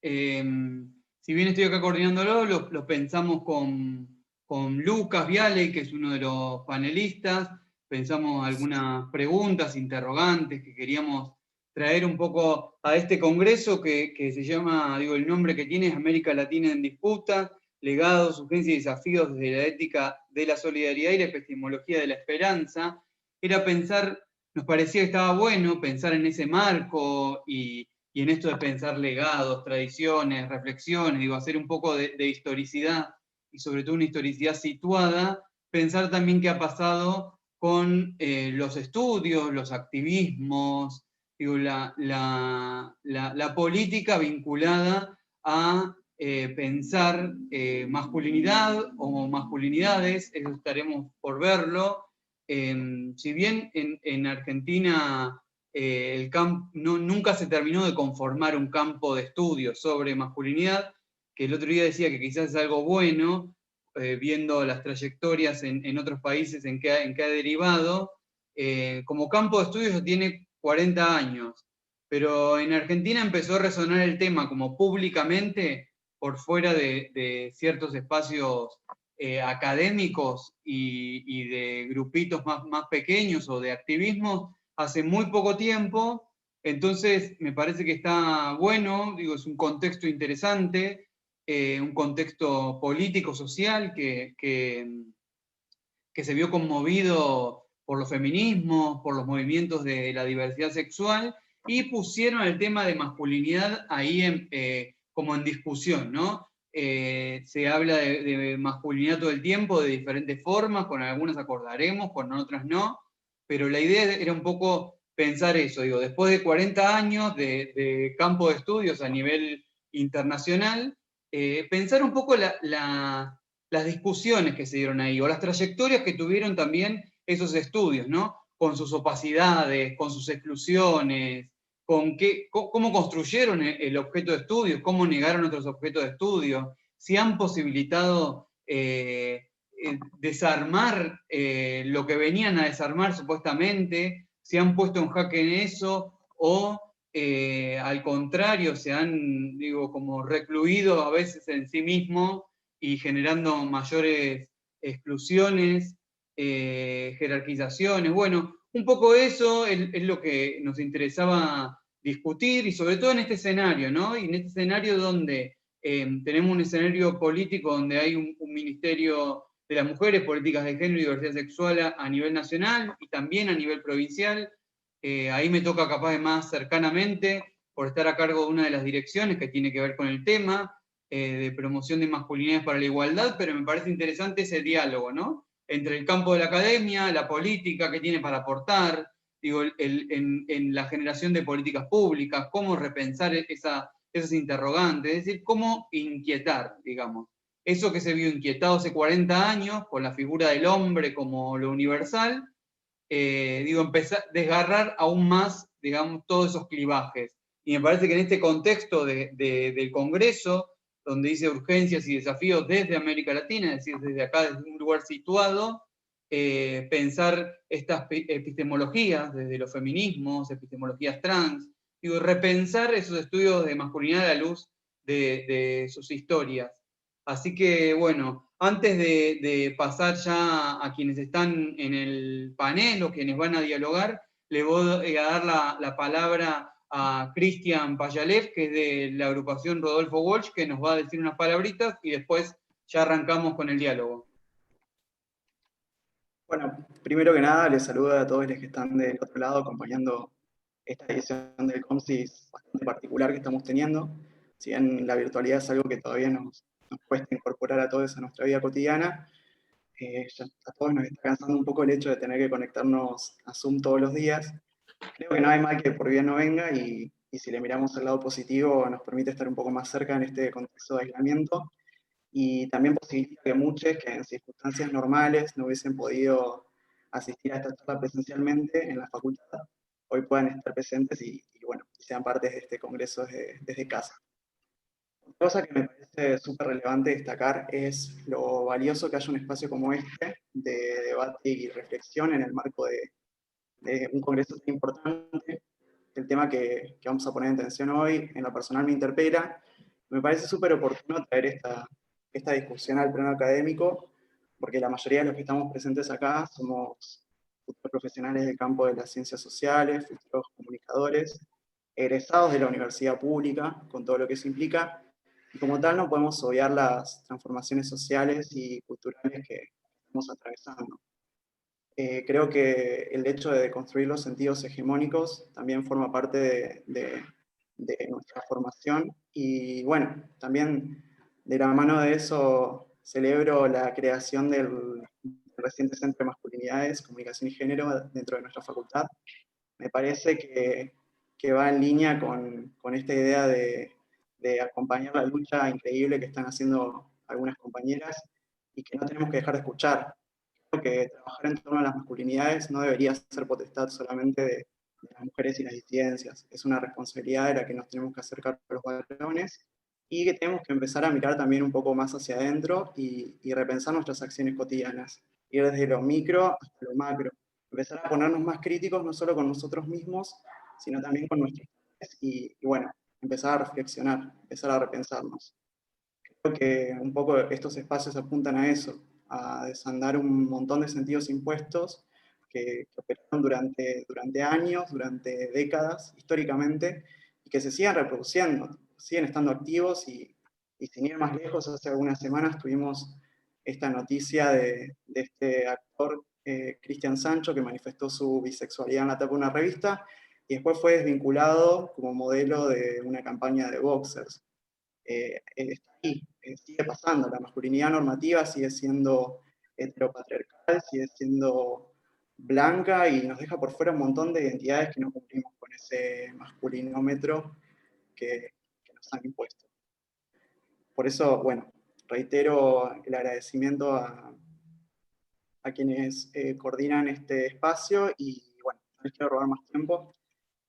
Si bien estoy acá coordinándolo, lo pensamos con Lucas Viale, que es uno de los panelistas. Pensamos algunas preguntas, interrogantes que queríamos traer un poco a este congreso que se llama, digo, el nombre que tiene es América Latina en Disputa, legados, urgencias y desafíos desde la ética de la solidaridad y la epistemología de la esperanza. Era pensar, nos parecía que estaba bueno pensar en ese marco y en esto de pensar legados, tradiciones, reflexiones, digo, hacer un poco de historicidad y sobre todo una historicidad situada, pensar también qué ha pasado con los estudios, los activismos, digo, la política vinculada a pensar masculinidad o masculinidades, eso estaremos por verlo. Si bien en Argentina nunca se terminó de conformar un campo de estudio sobre masculinidad, que el otro día decía que quizás es algo bueno, viendo las trayectorias en otros países en que ha derivado, como campo de estudio ya tiene 40 años, pero en Argentina empezó a resonar el tema como públicamente por fuera de ciertos espacios académicos y de grupitos más pequeños o de activismo hace muy poco tiempo. Entonces me parece que está bueno, digo, es un contexto interesante, un contexto político, social, que se vio conmovido por los feminismos, por los movimientos de la diversidad sexual, y pusieron el tema de masculinidad ahí como en discusión, ¿no? Se habla de masculinidad todo el tiempo, de diferentes formas, con algunas acordaremos, con otras no, pero la idea era un poco pensar eso, digo, después de 40 años de campo de estudios a nivel internacional, pensar un poco las discusiones que se dieron ahí, o las trayectorias que tuvieron también esos estudios, ¿no? Con sus opacidades, con sus exclusiones, cómo construyeron el objeto de estudio, cómo negaron otros objetos de estudio, si han posibilitado desarmar lo que venían a desarmar supuestamente, si han puesto en jaque en eso, o al contrario, se han, digo, como recluido a veces en sí mismos y generando mayores exclusiones, jerarquizaciones. Bueno, un poco eso es lo que nos interesaba discutir y sobre todo en este escenario, ¿no? Y en este escenario donde tenemos un escenario político donde hay un ministerio de las mujeres, políticas de género y diversidad sexual a nivel nacional y también a nivel provincial. Ahí me toca capaz de más cercanamente por estar a cargo de una de las direcciones que tiene que ver con el tema de promoción de masculinidades para la igualdad, pero me parece interesante ese diálogo, ¿no? Entre el campo de la academia, la política, que tiene para aportar, digo, en la generación de políticas públicas, cómo repensar esos interrogantes, es decir, cómo inquietar, digamos. Eso que se vio inquietado hace 40 años, con la figura del hombre como lo universal, digo, empezar, desgarrar aún más, digamos, todos esos clivajes. Y me parece que en este contexto del Congreso, donde dice urgencias y desafíos desde América Latina, es decir, desde acá, desde un lugar situado, pensar estas epistemologías, desde los feminismos, epistemologías trans, digo, repensar esos estudios de masculinidad a la luz de sus historias. Así que, bueno, antes de pasar ya a quienes están en el panel o quienes van a dialogar, le voy a dar la palabra a Cristian Payalev, que es de la agrupación Rodolfo Walsh, que nos va a decir unas palabritas y después ya arrancamos con el diálogo. Bueno, primero que nada, les saludo a todos los que están del otro lado acompañando esta edición del COMSIS bastante particular que estamos teniendo. Si bien la virtualidad es algo que todavía nos cuesta incorporar a todos a nuestra vida cotidiana, ya a todos nos está cansando un poco el hecho de tener que conectarnos a Zoom todos los días. Creo que no hay mal que por bien no venga y si le miramos el lado positivo nos permite estar un poco más cerca en este contexto de aislamiento y también posibilita que muchos que en circunstancias normales no hubiesen podido asistir a esta charla presencialmente en la facultad, hoy puedan estar presentes y bueno, sean parte de este congreso desde casa. Otra cosa que me parece súper relevante destacar es lo valioso que haya un espacio como este de debate y reflexión en el marco de un congreso tan importante. El tema que vamos a poner en atención hoy, en lo personal me interpela, Me parece súper oportuno traer esta discusión al plano académico, porque la mayoría de los que estamos presentes acá somos futuros profesionales del campo de las ciencias sociales, futuros comunicadores, egresados de la universidad pública, con todo lo que eso implica, y como tal no podemos obviar las transformaciones sociales y culturales que estamos atravesando. Creo que el hecho de construir los sentidos hegemónicos también forma parte de nuestra formación, y bueno, también de la mano de eso celebro la creación del reciente Centro de Masculinidades, Comunicación y Género dentro de nuestra facultad. Me parece que va en línea con esta idea de acompañar la lucha increíble que están haciendo algunas compañeras y que no tenemos que dejar de escuchar. Creo que trabajar en torno a las masculinidades no debería ser potestad solamente de las mujeres y las disidencias. Es una responsabilidad de la que nos tenemos que acercar a los varones y que tenemos que empezar a mirar también un poco más hacia adentro y repensar nuestras acciones cotidianas. Ir desde lo micro hasta lo macro. Empezar a ponernos más críticos no solo con nosotros mismos, sino también con nuestros padres y bueno, empezar a reflexionar, empezar a repensarnos. Creo que un poco estos espacios apuntan a eso, a desandar un montón de sentidos impuestos que operaron durante años, durante décadas, históricamente, y que se siguen reproduciendo, siguen estando activos y sin ir más lejos, hace algunas semanas tuvimos esta noticia de este actor, Cristian Sancho, que manifestó su bisexualidad en la tapa de una revista, y después fue desvinculado como modelo de una campaña de boxers. Está ahí, sigue pasando, la masculinidad normativa sigue siendo heteropatriarcal, sigue siendo blanca y nos deja por fuera un montón de identidades que no cumplimos con ese masculinómetro que nos han impuesto. Por eso, bueno, reitero el agradecimiento a quienes coordinan este espacio y bueno, no les quiero robar más tiempo.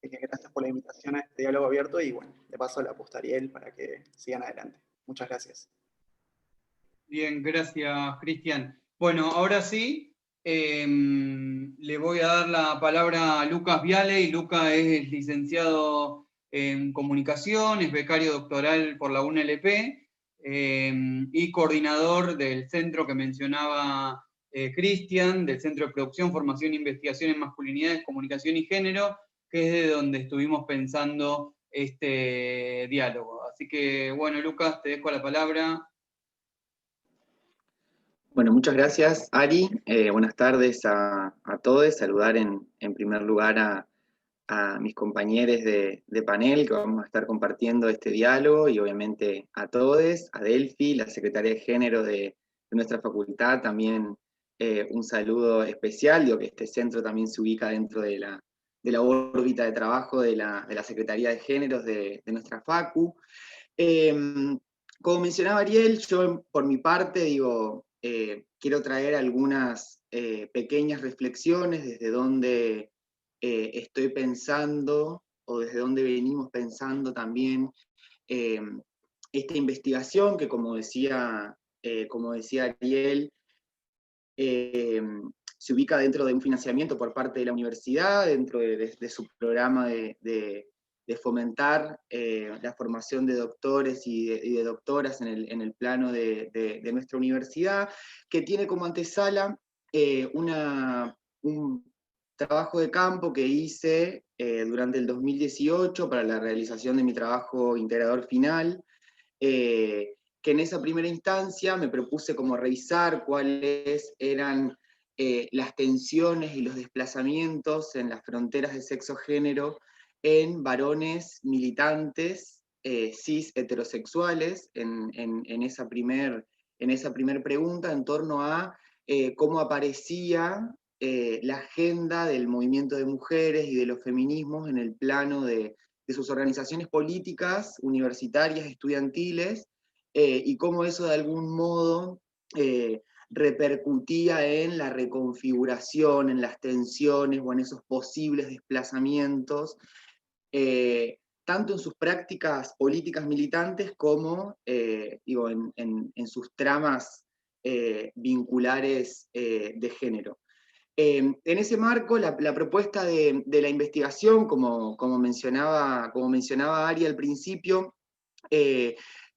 Gracias por la invitación a este diálogo abierto y bueno, de paso la aposta a Ariel para que sigan adelante. Muchas gracias. Bien, gracias, Cristian. Bueno, ahora sí, le voy a dar la palabra a Lucas Viale, y Lucas es licenciado en comunicación, es becario doctoral por la UNLP y coordinador del centro que mencionaba Cristian, del Centro de Producción, Formación e Investigación en Masculinidades, Comunicación y Género, que es de donde estuvimos pensando este diálogo. Así que, bueno, Lucas, te dejo la palabra. Bueno, muchas gracias, Ari. Buenas tardes a todos. Saludar en primer lugar a mis compañeros de panel que vamos a estar compartiendo este diálogo y obviamente a todos, a Delphi, la secretaria de Género de nuestra facultad, también un saludo especial. Digo que este centro también se ubica dentro de la órbita de trabajo de la Secretaría de Géneros de nuestra facu. Como mencionaba Ariel, yo por mi parte digo, quiero traer algunas pequeñas reflexiones desde donde estoy pensando o desde donde venimos pensando también esta investigación que como decía Ariel, se ubica dentro de un financiamiento por parte de la universidad, dentro de su programa de fomentar la formación de doctores y de doctoras en el plano de nuestra universidad, que tiene como antesala un trabajo de campo que hice durante el 2018 para la realización de mi trabajo integrador final, que en esa primera instancia me propuse como revisar cuáles eran las tensiones y los desplazamientos en las fronteras de sexo-género en varones militantes cis heterosexuales en esa primer pregunta en torno a cómo aparecía la agenda del movimiento de mujeres y de los feminismos en el plano de sus organizaciones políticas, universitarias, estudiantiles, y cómo eso de algún modo repercutía en la reconfiguración, en las tensiones o en esos posibles desplazamientos, tanto en sus prácticas políticas militantes como digo, en sus tramas vinculares de género. En ese marco, la propuesta de la investigación, como mencionaba Ari al principio,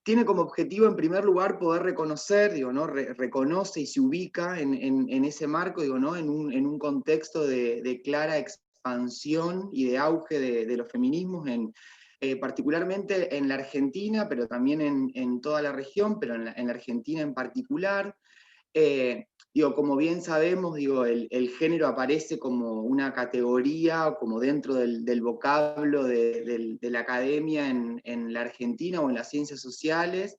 tiene como objetivo, en primer lugar, poder reconocer, digo, ¿no? Reconoce y se ubica en ese marco, digo, ¿no? En un contexto de clara expansión y de auge de los feminismos, particularmente en la Argentina, pero también en toda la región, pero en la Argentina en particular. Digo, como bien sabemos, digo, el género aparece como una categoría, o como dentro del vocablo de la academia en la Argentina o en las ciencias sociales,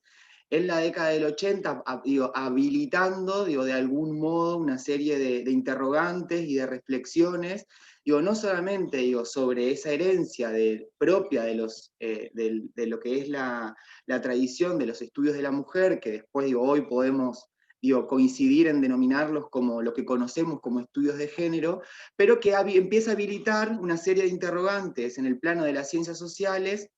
en la década del 80, digo, habilitando, digo, de algún modo una serie de interrogantes y de reflexiones, digo, no solamente, digo, sobre esa herencia propia de lo que es la tradición de los estudios de la mujer, que después, digo, hoy podemos, digo, coincidir en denominarlos como lo que conocemos como estudios de género, pero que empieza a habilitar una serie de interrogantes en el plano de las ciencias sociales,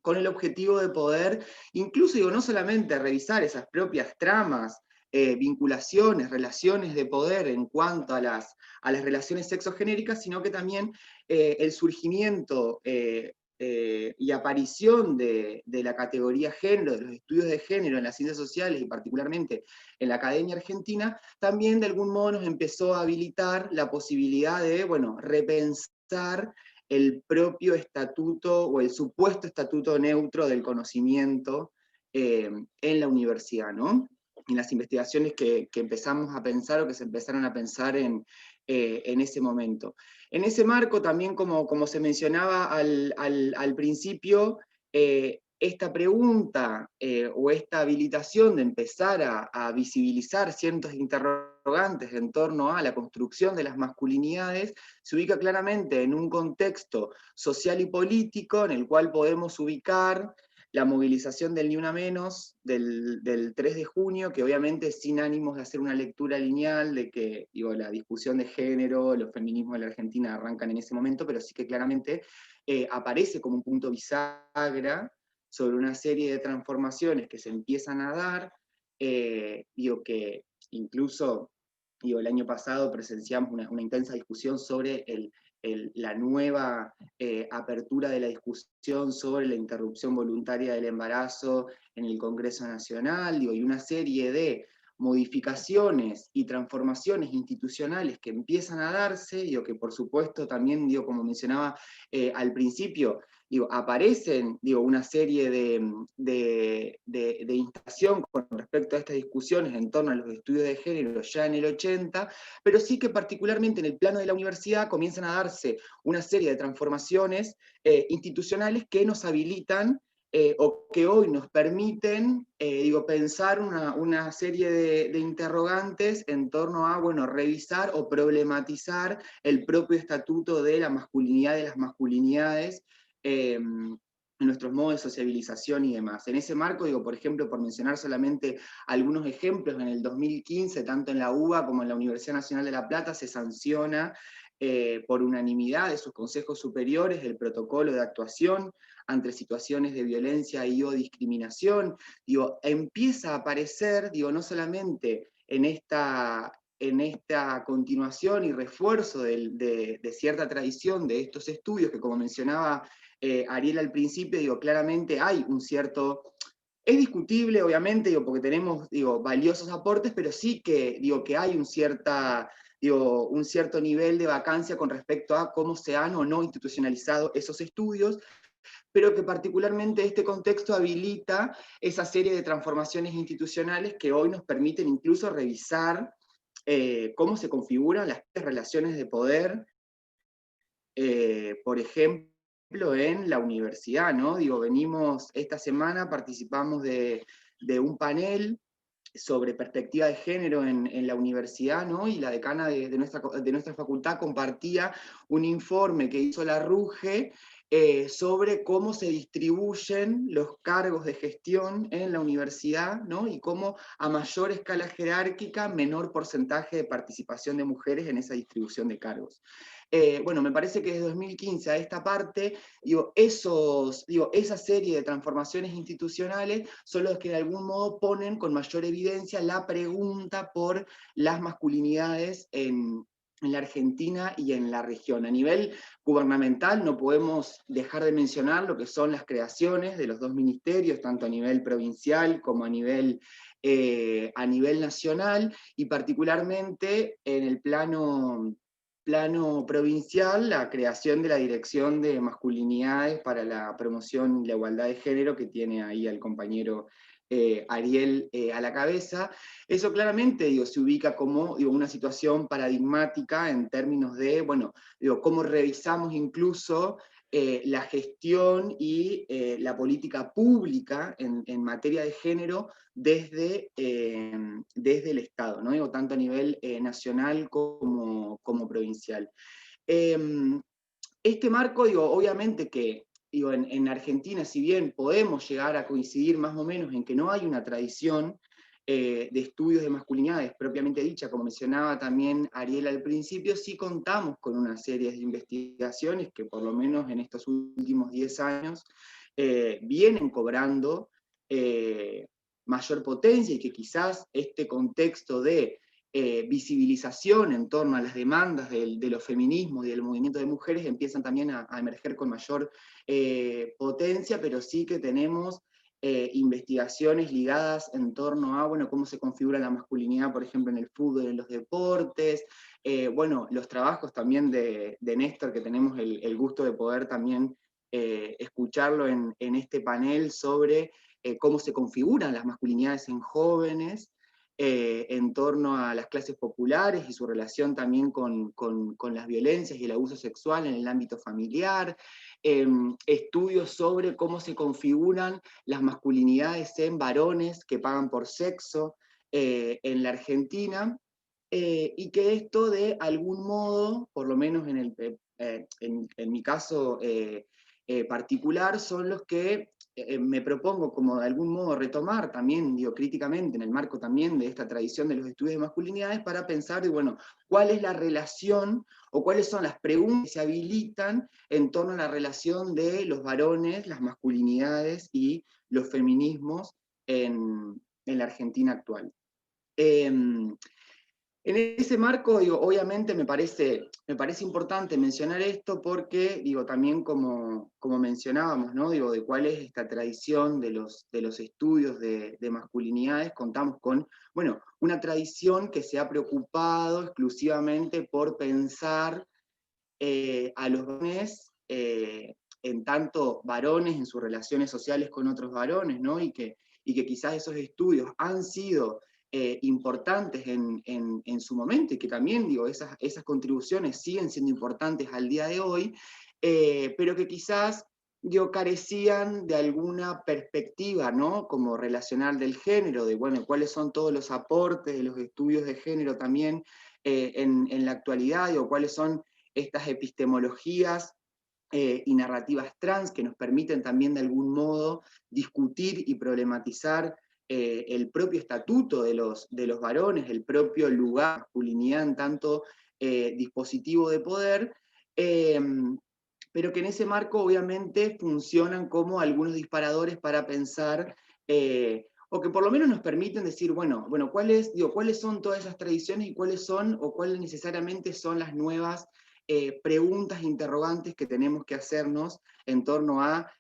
con el objetivo de poder, incluso, digo, no solamente revisar esas propias tramas, vinculaciones, relaciones de poder en cuanto a las relaciones sexogenéricas, sino que también el surgimiento y aparición de la categoría género, de los estudios de género en las ciencias sociales y particularmente en la academia argentina, también de algún modo nos empezó a habilitar la posibilidad de, bueno, repensar el propio estatuto o el supuesto estatuto neutro del conocimiento en la universidad, ¿no? En las investigaciones que empezamos a pensar o que se empezaron a pensar en ese momento. En ese marco también, como se mencionaba al principio, esta pregunta o esta habilitación de empezar a visibilizar ciertos interrogantes en torno a la construcción de las masculinidades se ubica claramente en un contexto social y político en el cual podemos ubicar la movilización del Ni Una Menos del 3 de junio, que obviamente sin ánimos de hacer una lectura lineal de que, digo, la discusión de género, los feminismos de la Argentina arrancan en ese momento, pero sí que claramente aparece como un punto bisagra sobre una serie de transformaciones que se empiezan a dar, digo, que incluso, digo, el año pasado presenciamos una intensa discusión sobre la nueva apertura de la discusión sobre la interrupción voluntaria del embarazo en el Congreso Nacional, digo, y una serie de modificaciones y transformaciones institucionales que empiezan a darse, digo, que por supuesto también, digo, como mencionaba al principio, digo, aparecen, digo, una serie de instalación con respecto a estas discusiones en torno a los estudios de género ya en el 80, pero sí que particularmente en el plano de la universidad comienzan a darse una serie de transformaciones institucionales que nos habilitan o que hoy nos permiten, digo, pensar una serie de interrogantes en torno a, bueno, revisar o problematizar el propio estatuto de la masculinidad, de las masculinidades, en nuestros modos de sociabilización y demás. En ese marco, digo, por ejemplo, por mencionar solamente algunos ejemplos, en el 2015, tanto en la UBA como en la Universidad Nacional de La Plata, se sanciona por unanimidad de sus consejos superiores el protocolo de actuación ante situaciones de violencia y o discriminación. Digo, empieza a aparecer, digo, no solamente en esta continuación y refuerzo de cierta tradición de estos estudios, que como mencionaba Ariel al principio, digo, claramente hay un cierto, es discutible obviamente, digo, porque tenemos, digo, valiosos aportes, pero sí que, digo, que hay un cierto nivel de vacancia con respecto a cómo se han o no institucionalizado esos estudios, pero que particularmente este contexto habilita esa serie de transformaciones institucionales que hoy nos permiten incluso revisar cómo se configuran las relaciones de poder, por ejemplo, en la universidad, ¿no? Digo, esta semana participamos de un panel sobre perspectiva de género en la universidad, ¿no? Y la decana de nuestra facultad compartía un informe que hizo la RUGE sobre cómo se distribuyen los cargos de gestión en la universidad, ¿no? Y cómo a mayor escala jerárquica, menor porcentaje de participación de mujeres en esa distribución de cargos. Bueno, me parece que desde 2015 a esta parte, digo, esa serie de transformaciones institucionales son los que de algún modo ponen con mayor evidencia la pregunta por las masculinidades en en la Argentina y en la región. A nivel gubernamental no podemos dejar de mencionar lo que son las creaciones de los dos ministerios, tanto a nivel provincial como a nivel nacional, y particularmente en el plano provincial, la creación de la Dirección de Masculinidades para la Promoción y la Igualdad de Género, que tiene ahí al compañero Ariel a la cabeza. Eso claramente, digo, se ubica como, digo, una situación paradigmática en términos de, bueno, digo, cómo revisamos incluso la gestión y la política pública en materia de género desde el Estado, ¿no? Digo, tanto a nivel nacional como provincial. Este marco, digo, obviamente que digo, en Argentina, si bien podemos llegar a coincidir más o menos en que no hay una tradición de estudios de masculinidades propiamente dicha, como mencionaba también Ariel al principio, sí contamos con una serie de investigaciones que por lo menos en estos últimos 10 años vienen cobrando mayor potencia, y que quizás este contexto de visibilización en torno a las demandas de los feminismos y del movimiento de mujeres empiezan también a emerger con mayor potencia, pero sí que tenemos investigaciones ligadas en torno a, bueno, cómo se configura la masculinidad, por ejemplo, en el fútbol, en los deportes, bueno, los trabajos también de Néstor, que tenemos el gusto de poder también escucharlo en este panel sobre cómo se configuran las masculinidades en jóvenes, en torno a las clases populares y su relación también con las violencias y el abuso sexual en el ámbito familiar, estudios sobre cómo se configuran las masculinidades en varones que pagan por sexo en la Argentina, y que esto de algún modo, por lo menos en mi caso particular, son los que me propongo como de algún modo retomar también, digo, críticamente, en el marco también de esta tradición de los estudios de masculinidades, para pensar, de, bueno, cuál es la relación o cuáles son las preguntas que se habilitan en torno a la relación de los varones, las masculinidades y los feminismos en la Argentina actual. En ese marco, digo, obviamente me parece importante mencionar esto porque, digo, también como mencionábamos, ¿no? Digo, de cuál es esta tradición de los estudios de masculinidades, contamos con, bueno, una tradición que se ha preocupado exclusivamente por pensar a los varones en tanto varones en sus relaciones sociales con otros varones, ¿no? Y que quizás esos estudios han sido importantes en su momento, y que también, digo, esas contribuciones siguen siendo importantes al día de hoy, pero que quizás, digo, carecían de alguna perspectiva, ¿no? Como relacional del género, de, bueno, cuáles son todos los aportes de los estudios de género también en la actualidad, digo, cuáles son estas epistemologías y narrativas trans que nos permiten también de algún modo discutir y problematizar el propio estatuto de los varones, el propio lugar, masculinidad en tanto dispositivo de poder, pero que en ese marco obviamente funcionan como algunos disparadores para pensar, o que por lo menos nos permiten decir, bueno, ¿cuáles son todas esas tradiciones y cuáles necesariamente son las nuevas preguntas e interrogantes que tenemos que hacernos en torno a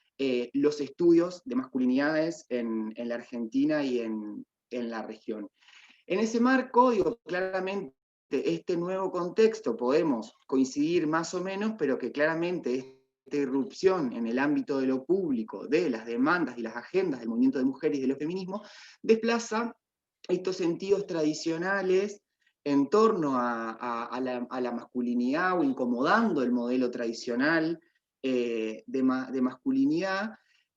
los estudios de masculinidades en la Argentina y en la región? En ese marco, digo, claramente este nuevo contexto podemos coincidir más o menos, pero que claramente esta irrupción en el ámbito de lo público, de las demandas y las agendas del movimiento de mujeres y de los feminismos, desplaza estos sentidos tradicionales en torno a la masculinidad, o incomodando el modelo tradicional de masculinidad,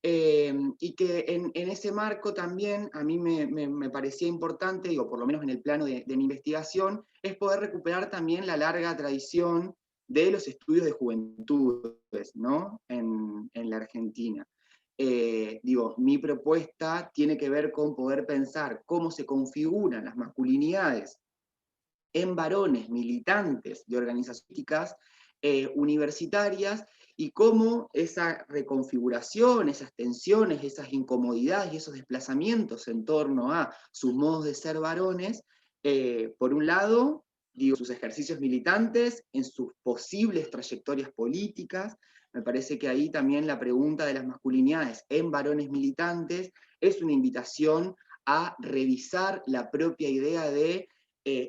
y que en ese marco también a mí me parecía importante, digo, por lo menos en el plano de mi investigación, es poder recuperar también la larga tradición de los estudios de juventudes, ¿no? en la Argentina. Digo, mi propuesta tiene que ver con poder pensar cómo se configuran las masculinidades en varones militantes de organizaciones universitarias, y cómo esa reconfiguración, esas tensiones, esas incomodidades y esos desplazamientos en torno a sus modos de ser varones, por un lado, sus ejercicios militantes, en sus posibles trayectorias políticas. Me parece que ahí también la pregunta de las masculinidades en varones militantes es una invitación a revisar la propia idea de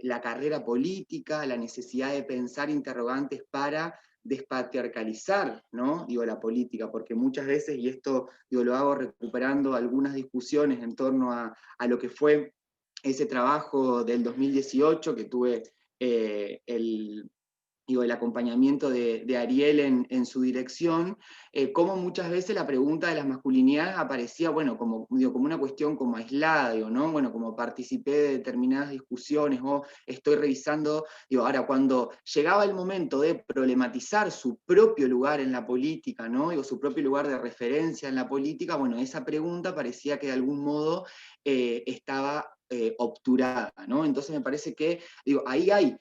la carrera política, la necesidad de pensar interrogantes para despatriarcalizar, ¿no? La política, porque muchas veces, y esto lo hago recuperando algunas discusiones en torno a lo que fue ese trabajo del 2018, que tuve el acompañamiento de Ariel en su dirección, como muchas veces la pregunta de las masculinidades aparecía, bueno, como una cuestión como aislada, ¿no? Bueno, como participé de determinadas discusiones, o estoy revisando, ahora cuando llegaba el momento de problematizar su propio lugar en la política, ¿no? Su propio lugar de referencia en la política, bueno, esa pregunta parecía que de algún modo estaba obturada, ¿no? Entonces me parece que, ahí hay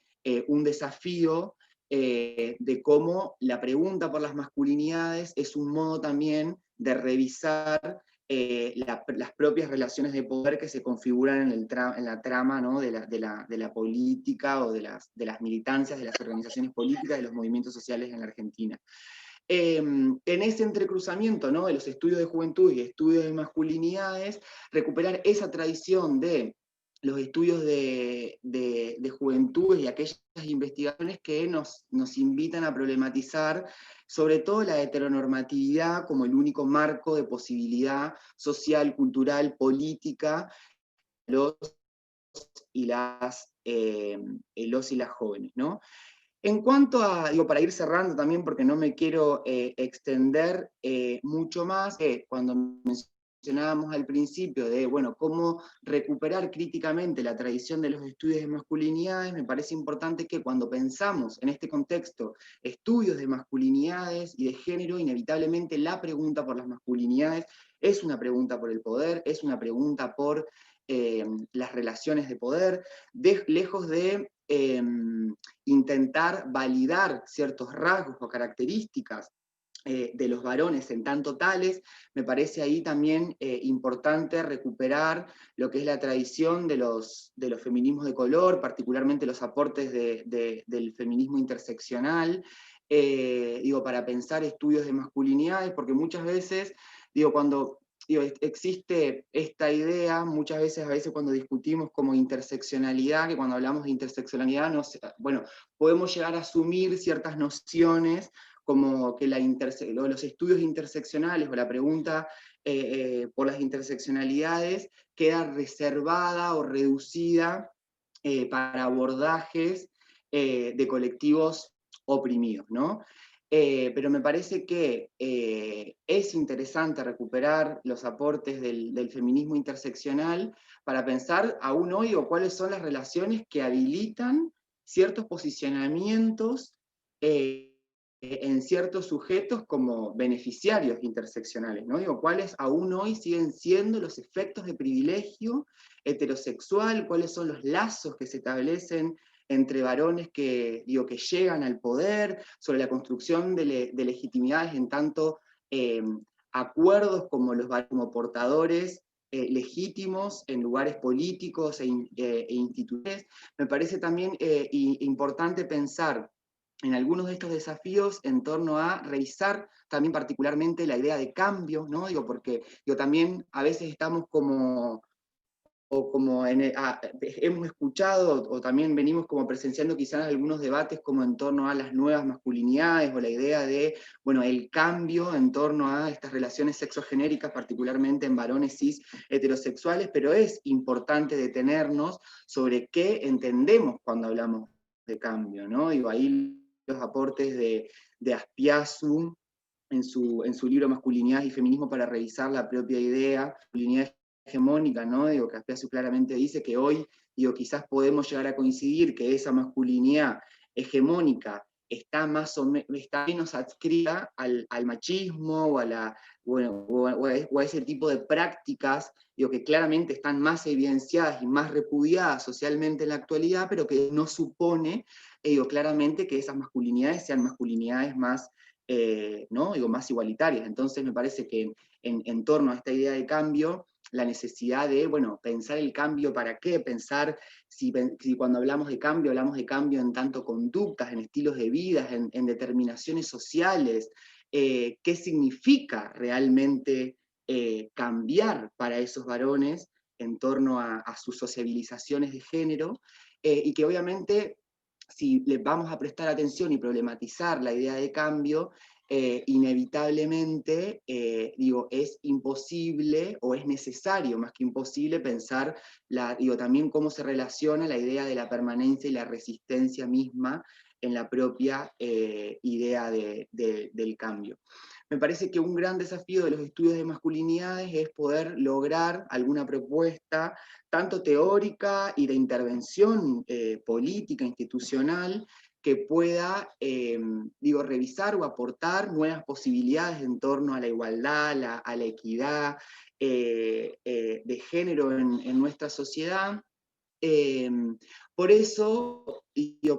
un desafío de cómo la pregunta por las masculinidades es un modo también de revisar las propias relaciones de poder que se configuran en la trama, ¿no? de la política o de las militancias, de las organizaciones políticas, de los movimientos sociales en la Argentina. En ese entrecruzamiento, ¿no? De los estudios de juventud y estudios de masculinidades, recuperar esa tradición de los estudios de juventud y aquellas investigaciones que nos invitan a problematizar sobre todo la heteronormatividad como el único marco de posibilidad social, cultural, política, los y las jóvenes, ¿no? En cuanto a, para ir cerrando también, porque no me quiero extender mucho más, cuando mencionábamos al principio de, bueno, cómo recuperar críticamente la tradición de los estudios de masculinidades, me parece importante que cuando pensamos en este contexto estudios de masculinidades y de género, inevitablemente la pregunta por las masculinidades es una pregunta por el poder, es una pregunta por las relaciones de poder, lejos de intentar validar ciertos rasgos o características de los varones en tanto tales, me parece ahí también importante recuperar lo que es la tradición de los feminismos de color, particularmente los aportes del feminismo interseccional, para pensar estudios de masculinidades, porque muchas veces, cuando existe esta idea, muchas veces, a veces cuando discutimos como interseccionalidad, que cuando hablamos de interseccionalidad, bueno, podemos llegar a asumir ciertas nociones como que los estudios interseccionales o la pregunta por las interseccionalidades queda reservada o reducida para abordajes de colectivos oprimidos, ¿no? Pero me parece que es interesante recuperar los aportes del feminismo interseccional para pensar aún hoy cuáles son las relaciones que habilitan ciertos posicionamientos en ciertos sujetos como beneficiarios interseccionales, ¿no? Cuáles aún hoy siguen siendo los efectos de privilegio heterosexual, cuáles son los lazos que se establecen entre varones que llegan al poder, sobre la construcción de legitimidades en tanto acuerdos como los como portadores legítimos en lugares políticos e institucionales. Me parece también importante pensar en algunos de estos desafíos en torno a revisar también particularmente la idea de cambio, ¿no? Porque también a veces estamos como hemos escuchado o también venimos como presenciando quizás algunos debates como en torno a las nuevas masculinidades o la idea de, bueno, el cambio en torno a estas relaciones sexogenéricas, particularmente en varones cis heterosexuales, pero es importante detenernos sobre qué entendemos cuando hablamos de cambio, ¿no? Ahí los aportes de Azpiazu en su libro Masculinidad y Feminismo para revisar la propia idea, masculinidad hegemónica, ¿no? Que Azpiazu claramente dice que hoy, quizás podemos llegar a coincidir que esa masculinidad hegemónica está menos adscrita al machismo o a ese tipo de prácticas, que claramente están más evidenciadas y más repudiadas socialmente en la actualidad, pero que no supone, claramente que esas masculinidades sean masculinidades más ¿no? más igualitarias. Entonces me parece que en torno a esta idea de cambio la necesidad de, bueno, pensar el cambio para qué, pensar si cuando hablamos de cambio en tanto conductas, en estilos de vida, en determinaciones sociales, qué significa realmente cambiar para esos varones en torno a sus sociabilizaciones de género, y que obviamente si le vamos a prestar atención y problematizar la idea de cambio, inevitablemente, es imposible o es necesario, más que imposible, pensar también cómo se relaciona la idea de la permanencia y la resistencia misma en la propia idea del cambio. Me parece que un gran desafío de los estudios de masculinidades es poder lograr alguna propuesta, tanto teórica y de intervención política, institucional, que pueda, revisar o aportar nuevas posibilidades en torno a la igualdad, a la equidad de género en nuestra sociedad. Por eso,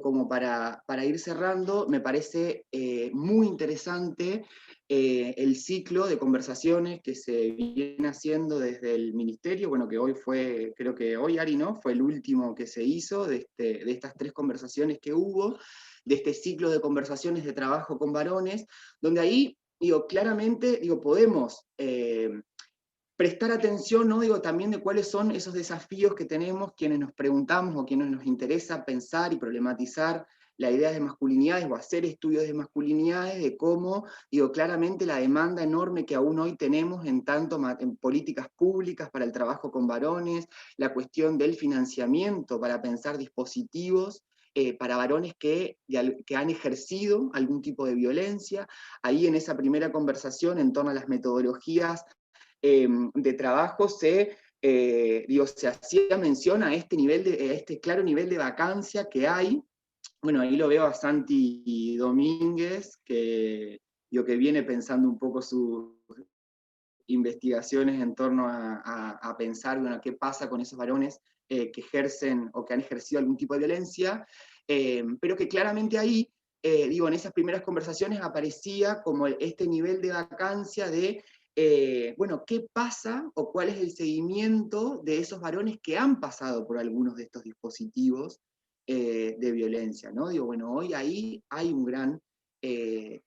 como para ir cerrando, me parece muy interesante el ciclo de conversaciones que se viene haciendo desde el Ministerio, bueno, que hoy fue, creo que hoy, Ari, ¿no? Fue el último que se hizo de estas 3 conversaciones que hubo, de este ciclo de conversaciones de trabajo con varones, donde ahí, claramente, podemos prestar atención, ¿no? También de cuáles son esos desafíos que tenemos quienes nos preguntamos o quienes nos interesa pensar y problematizar la idea de masculinidades o hacer estudios de masculinidades, de cómo, claramente la demanda enorme que aún hoy tenemos en políticas públicas para el trabajo con varones, la cuestión del financiamiento para pensar dispositivos para varones que han ejercido algún tipo de violencia. Ahí en esa primera conversación en torno a las metodologías de trabajo se hacía mención a este claro nivel de vacancia que hay. Bueno, ahí lo veo a Santi Domínguez, que viene pensando un poco sus investigaciones en torno a pensar, bueno, qué pasa con esos varones que ejercen o que han ejercido algún tipo de violencia, pero que claramente ahí, en esas primeras conversaciones aparecía como este nivel de vacancia de bueno, ¿qué pasa o cuál es el seguimiento de esos varones que han pasado por algunos de estos dispositivos de violencia, ¿no? Bueno, hoy ahí hay un gran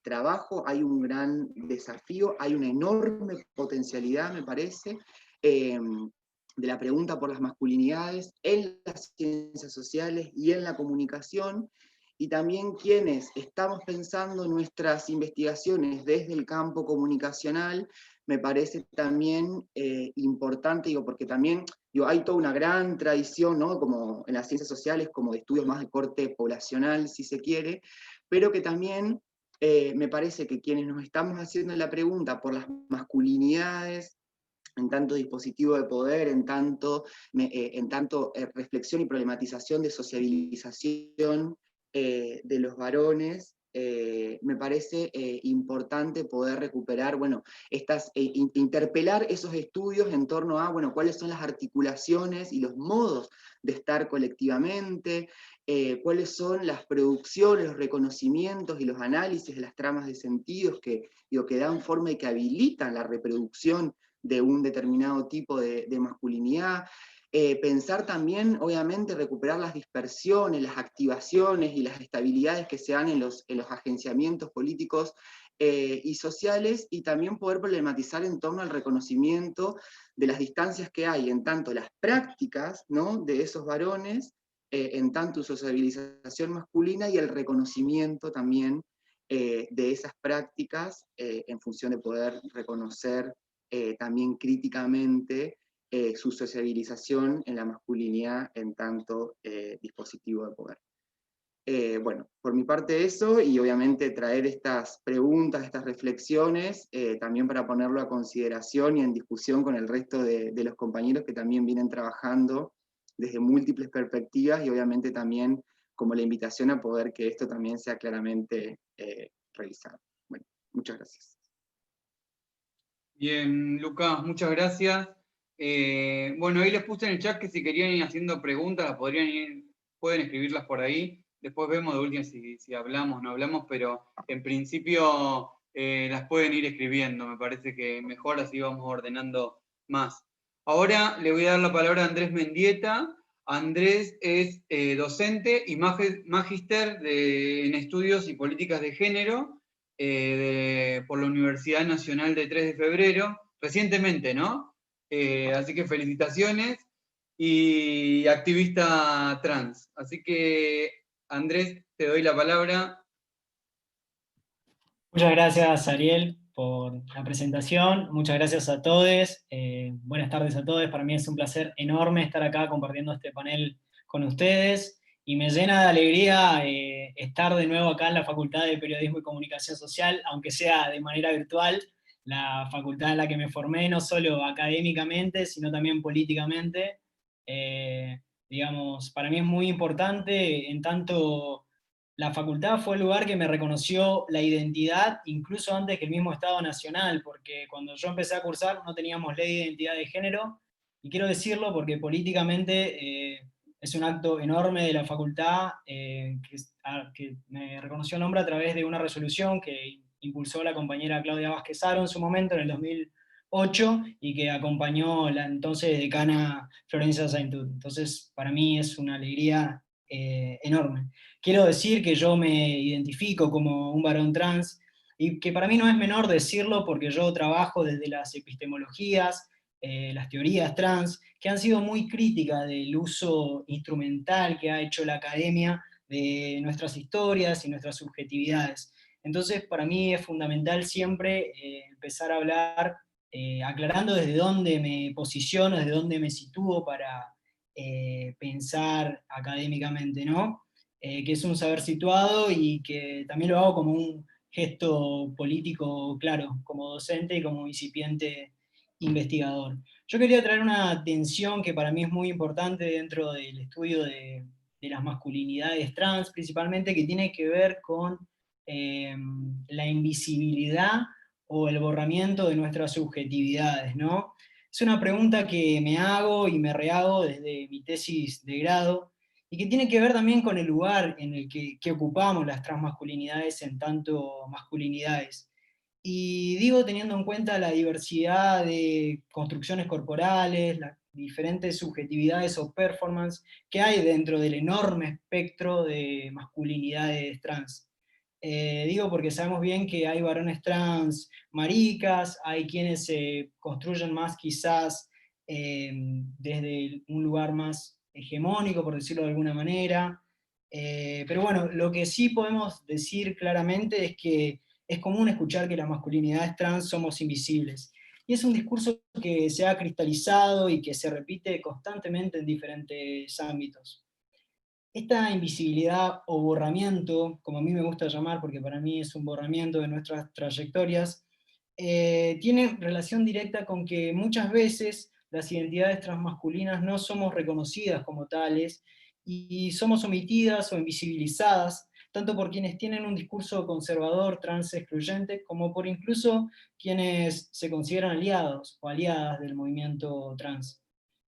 trabajo, hay un gran desafío, hay una enorme potencialidad, me parece, de la pregunta por las masculinidades en las ciencias sociales y en la comunicación, y también quienes estamos pensando nuestras investigaciones desde el campo comunicacional, me parece también importante, porque también hay toda una gran tradición, ¿no? Como en las ciencias sociales, como de estudios más de corte poblacional, si se quiere, pero que también me parece que quienes nos estamos haciendo la pregunta por las masculinidades, en tanto dispositivo de poder, en tanto reflexión y problematización de sociabilización de los varones, me parece importante poder recuperar, bueno, interpelar esos estudios en torno a, bueno, cuáles son las articulaciones y los modos de estar colectivamente, cuáles son las producciones, los reconocimientos y los análisis de las tramas de sentidos que dan forma y que habilitan la reproducción de un determinado tipo de masculinidad. Pensar también, obviamente, recuperar las dispersiones, las activaciones y las estabilidades que se dan en los agenciamientos políticos y sociales, y también poder problematizar en torno al reconocimiento de las distancias que hay en tanto las prácticas, ¿no? De esos varones, en tanto su sociabilización masculina, y el reconocimiento también de esas prácticas en función de poder reconocer también críticamente su sociabilización en la masculinidad en tanto dispositivo de poder. Bueno, por mi parte eso, y obviamente traer estas preguntas, estas reflexiones, también para ponerlo a consideración y en discusión con el resto de los compañeros que también vienen trabajando desde múltiples perspectivas, y obviamente también como la invitación a poder que esto también sea claramente revisado. Bueno, muchas gracias. Bien, Lucas, muchas gracias. Bueno, ahí les puse en el chat que si querían ir haciendo preguntas, pueden escribirlas por ahí. Después vemos de última si hablamos o no hablamos, pero en principio las pueden ir escribiendo. Me parece que mejor así vamos ordenando más. Ahora le voy a dar la palabra a Andrés Mendieta. Andrés es docente y magíster en estudios y políticas de género por la Universidad Nacional de 3 de Febrero, recientemente, ¿no? Así que felicitaciones, y activista trans. Así que, Andrés, te doy la palabra. Muchas gracias, Ariel, por la presentación. Muchas gracias a todos. Buenas tardes a todos. Para mí es un placer enorme estar acá compartiendo este panel con ustedes. Y me llena de alegría estar de nuevo acá en la Facultad de Periodismo y Comunicación Social, aunque sea de manera virtual, la facultad en la que me formé, no solo académicamente, sino también políticamente. Digamos, para mí es muy importante, en tanto la facultad fue el lugar que me reconoció la identidad, incluso antes que el mismo Estado Nacional, porque cuando yo empecé a cursar no teníamos ley de identidad de género, y quiero decirlo porque políticamente es un acto enorme de la facultad que me reconoció el nombre a través de una resolución que impulsó la compañera Claudia Vázquez Aro en su momento, en el 2008, y que acompañó la entonces decana Florencia Saintud. Entonces, para mí es una alegría enorme. Quiero decir que yo me identifico como un varón trans, y que para mí no es menor decirlo porque yo trabajo desde las epistemologías, las teorías trans, que han sido muy críticas del uso instrumental que ha hecho la academia de nuestras historias y nuestras subjetividades. Entonces, para mí es fundamental siempre empezar a hablar aclarando desde dónde me posiciono, desde dónde me sitúo para pensar académicamente, ¿no? Que es un saber situado y que también lo hago como un gesto político claro, como docente y como incipiente investigador. Yo quería traer una tensión que para mí es muy importante dentro del estudio de las masculinidades trans, principalmente, que tiene que ver con la invisibilidad o el borramiento de nuestras subjetividades, ¿no? Es una pregunta que me hago y me rehago desde mi tesis de grado, y que tiene que ver también con el lugar en el que ocupamos las transmasculinidades en tanto masculinidades. Y digo teniendo en cuenta la diversidad de construcciones corporales, las diferentes subjetividades o performance que hay dentro del enorme espectro de masculinidades trans. Digo porque sabemos bien que hay varones trans maricas, hay quienes se construyen más quizás desde un lugar más hegemónico, por decirlo de alguna manera. Pero bueno, lo que sí podemos decir claramente es que es común escuchar que las masculinidades trans somos invisibles. Y es un discurso que se ha cristalizado y que se repite constantemente en diferentes ámbitos. Esta invisibilidad o borramiento, como a mí me gusta llamar, porque para mí es un borramiento de nuestras trayectorias, tiene relación directa con que muchas veces las identidades transmasculinas no somos reconocidas como tales, y somos omitidas o invisibilizadas, tanto por quienes tienen un discurso conservador, trans excluyente, como por incluso quienes se consideran aliados o aliadas del movimiento trans.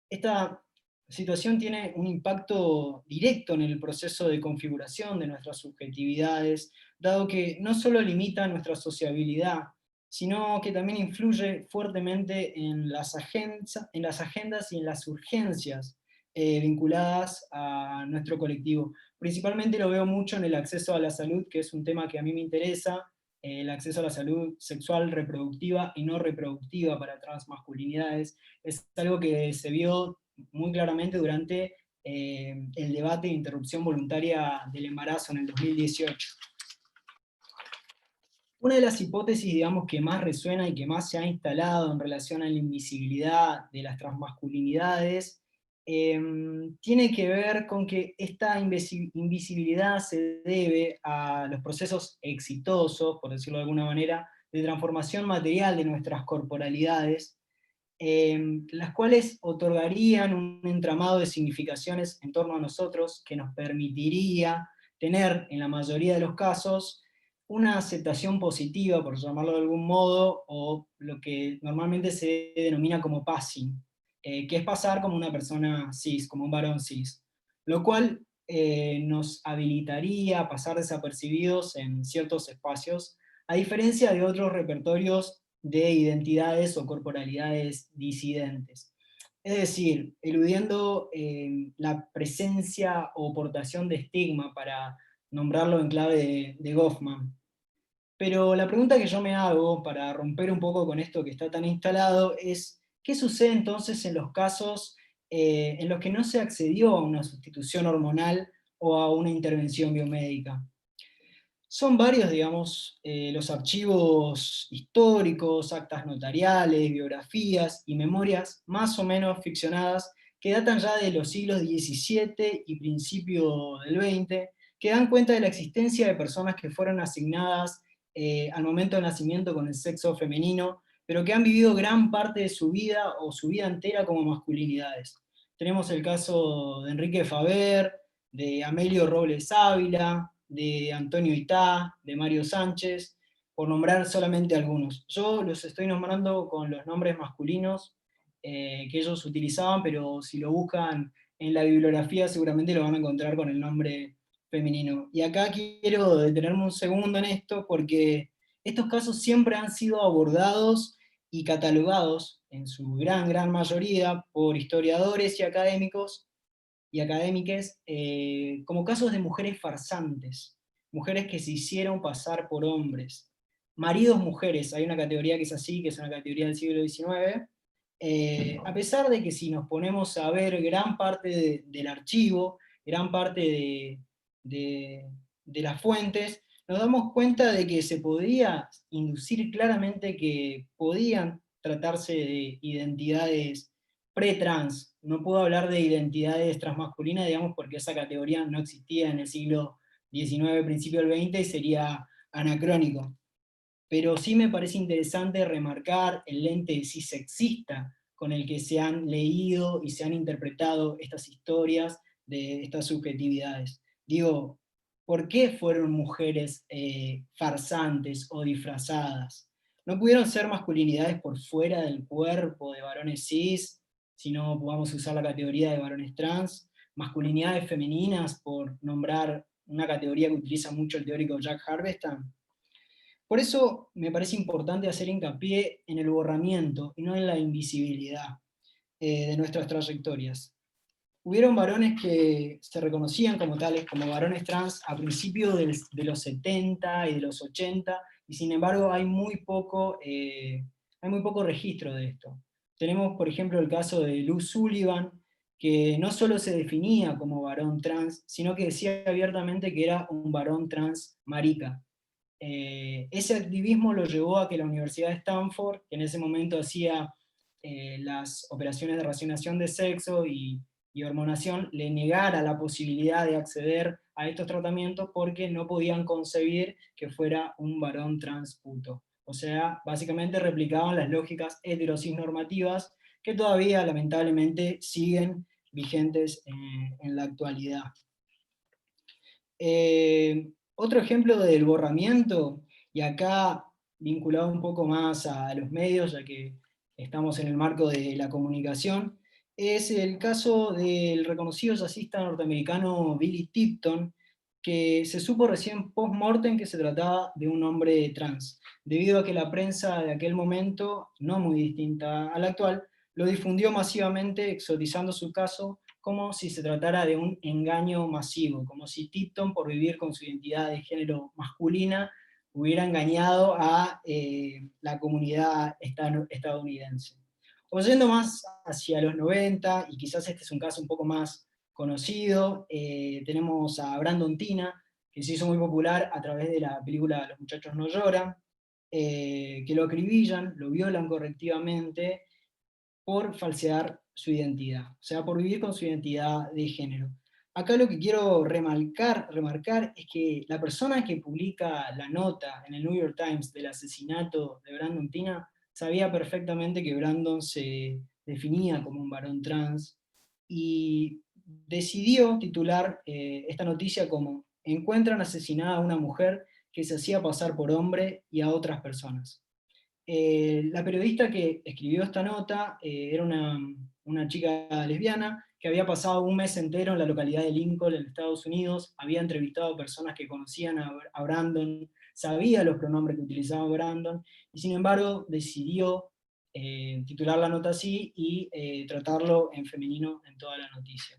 Esta situación tiene un impacto directo en el proceso de configuración de nuestras subjetividades, dado que no solo limita nuestra sociabilidad, sino que también influye fuertemente en las agendas y en las urgencias vinculadas a nuestro colectivo. Principalmente lo veo mucho en el acceso a la salud, que es un tema que a mí me interesa, el acceso a la salud sexual, reproductiva y no reproductiva para transmasculinidades. Es algo que se vio muy claramente durante el debate de interrupción voluntaria del embarazo en el 2018. Una de las hipótesis, digamos, que más resuena y que más se ha instalado en relación a la invisibilidad de las transmasculinidades tiene que ver con que esta invisibilidad se debe a los procesos exitosos, por decirlo de alguna manera, de transformación material de nuestras corporalidades, las cuales otorgarían un entramado de significaciones en torno a nosotros que nos permitiría tener, en la mayoría de los casos, una aceptación positiva, por llamarlo de algún modo, o lo que normalmente se denomina como passing, que es pasar como una persona cis, como un varón cis, lo cual nos habilitaría a pasar desapercibidos en ciertos espacios, a diferencia de otros repertorios de identidades o corporalidades disidentes. Es decir, eludiendo la presencia o portación de estigma, para nombrarlo en clave de Goffman. Pero la pregunta que yo me hago, para romper un poco con esto que está tan instalado, es ¿qué sucede entonces en los casos en los que no se accedió a una sustitución hormonal o a una intervención biomédica? Son varios, digamos, los archivos históricos, actas notariales, biografías y memorias más o menos ficcionadas que datan ya de los siglos XVII y principio del XX, que dan cuenta de la existencia de personas que fueron asignadas al momento del nacimiento con el sexo femenino, pero que han vivido gran parte de su vida o su vida entera como masculinidades. Tenemos el caso de Enrique Faber, de Amelio Robles Ávila, de Antonio Itá, de Mario Sánchez, por nombrar solamente algunos. Yo los estoy nombrando con los nombres masculinos que ellos utilizaban, pero si lo buscan en la bibliografía seguramente lo van a encontrar con el nombre femenino. Y acá quiero detenerme un segundo en esto, porque estos casos siempre han sido abordados y catalogados, en su gran mayoría, por historiadores y académicas, como casos de mujeres farsantes, mujeres que se hicieron pasar por hombres. Maridos mujeres, hay una categoría que es así, que es una categoría del siglo XIX, a pesar de que si nos ponemos a ver gran parte del archivo, gran parte de las fuentes, nos damos cuenta de que se podía inducir claramente que podían tratarse de identidades pre-trans. No puedo hablar de identidades transmasculinas, digamos, porque esa categoría no existía en el siglo XIX, principio del XX, y sería anacrónico. Pero sí me parece interesante remarcar el lente cisexista con el que se han leído y se han interpretado estas historias de estas subjetividades. Digo, ¿por qué fueron mujeres farsantes o disfrazadas? ¿No pudieron ser masculinidades por fuera del cuerpo de varones cis, si no podamos usar la categoría de varones trans? ¿Masculinidades femeninas, por nombrar una categoría que utiliza mucho el teórico Jack Harveston? Por eso me parece importante hacer hincapié en el borramiento y no en la invisibilidad de nuestras trayectorias. Hubieron varones que se reconocían como tales, como varones trans, a principios de los 70 y de los 80, y sin embargo hay muy poco registro de esto. Tenemos, por ejemplo, el caso de Lou Sullivan, que no solo se definía como varón trans, sino que decía abiertamente que era un varón trans marica. Ese activismo lo llevó a que la Universidad de Stanford, que en ese momento hacía las operaciones de reasignación de sexo y hormonación, le negara la posibilidad de acceder a estos tratamientos porque no podían concebir que fuera un varón trans puto. O sea, básicamente replicaban las lógicas heterosis-normativas que todavía lamentablemente siguen vigentes en la actualidad. Otro ejemplo del borramiento, y acá vinculado un poco más a los medios, ya que estamos en el marco de la comunicación, es el caso del reconocido jazzista norteamericano Billy Tipton, que se supo recién post-mortem que se trataba de un hombre trans, debido a que la prensa de aquel momento, no muy distinta a la actual, lo difundió masivamente exotizando su caso como si se tratara de un engaño masivo, como si Tipton, por vivir con su identidad de género masculina, hubiera engañado a la comunidad estadounidense. O yendo más hacia los 90, y quizás este es un caso un poco más conocido, tenemos a Brandon Teena, que se hizo muy popular a través de la película Los muchachos no lloran, que lo acribillan, lo violan correctivamente por falsear su identidad, o sea, por vivir con su identidad de género. Acá lo que quiero remarcar es que la persona que publica la nota en el New York Times del asesinato de Brandon Teena sabía perfectamente que Brandon se definía como un varón trans y decidió titular esta noticia como "Encuentran asesinada a una mujer que se hacía pasar por hombre y a otras personas". La periodista que escribió esta nota era una chica lesbiana que había pasado un mes entero en la localidad de Lincoln, en Estados Unidos, había entrevistado personas que conocían a Brandon, sabía los pronombres que utilizaba Brandon, y sin embargo decidió titular la nota así y tratarlo en femenino en toda la noticia.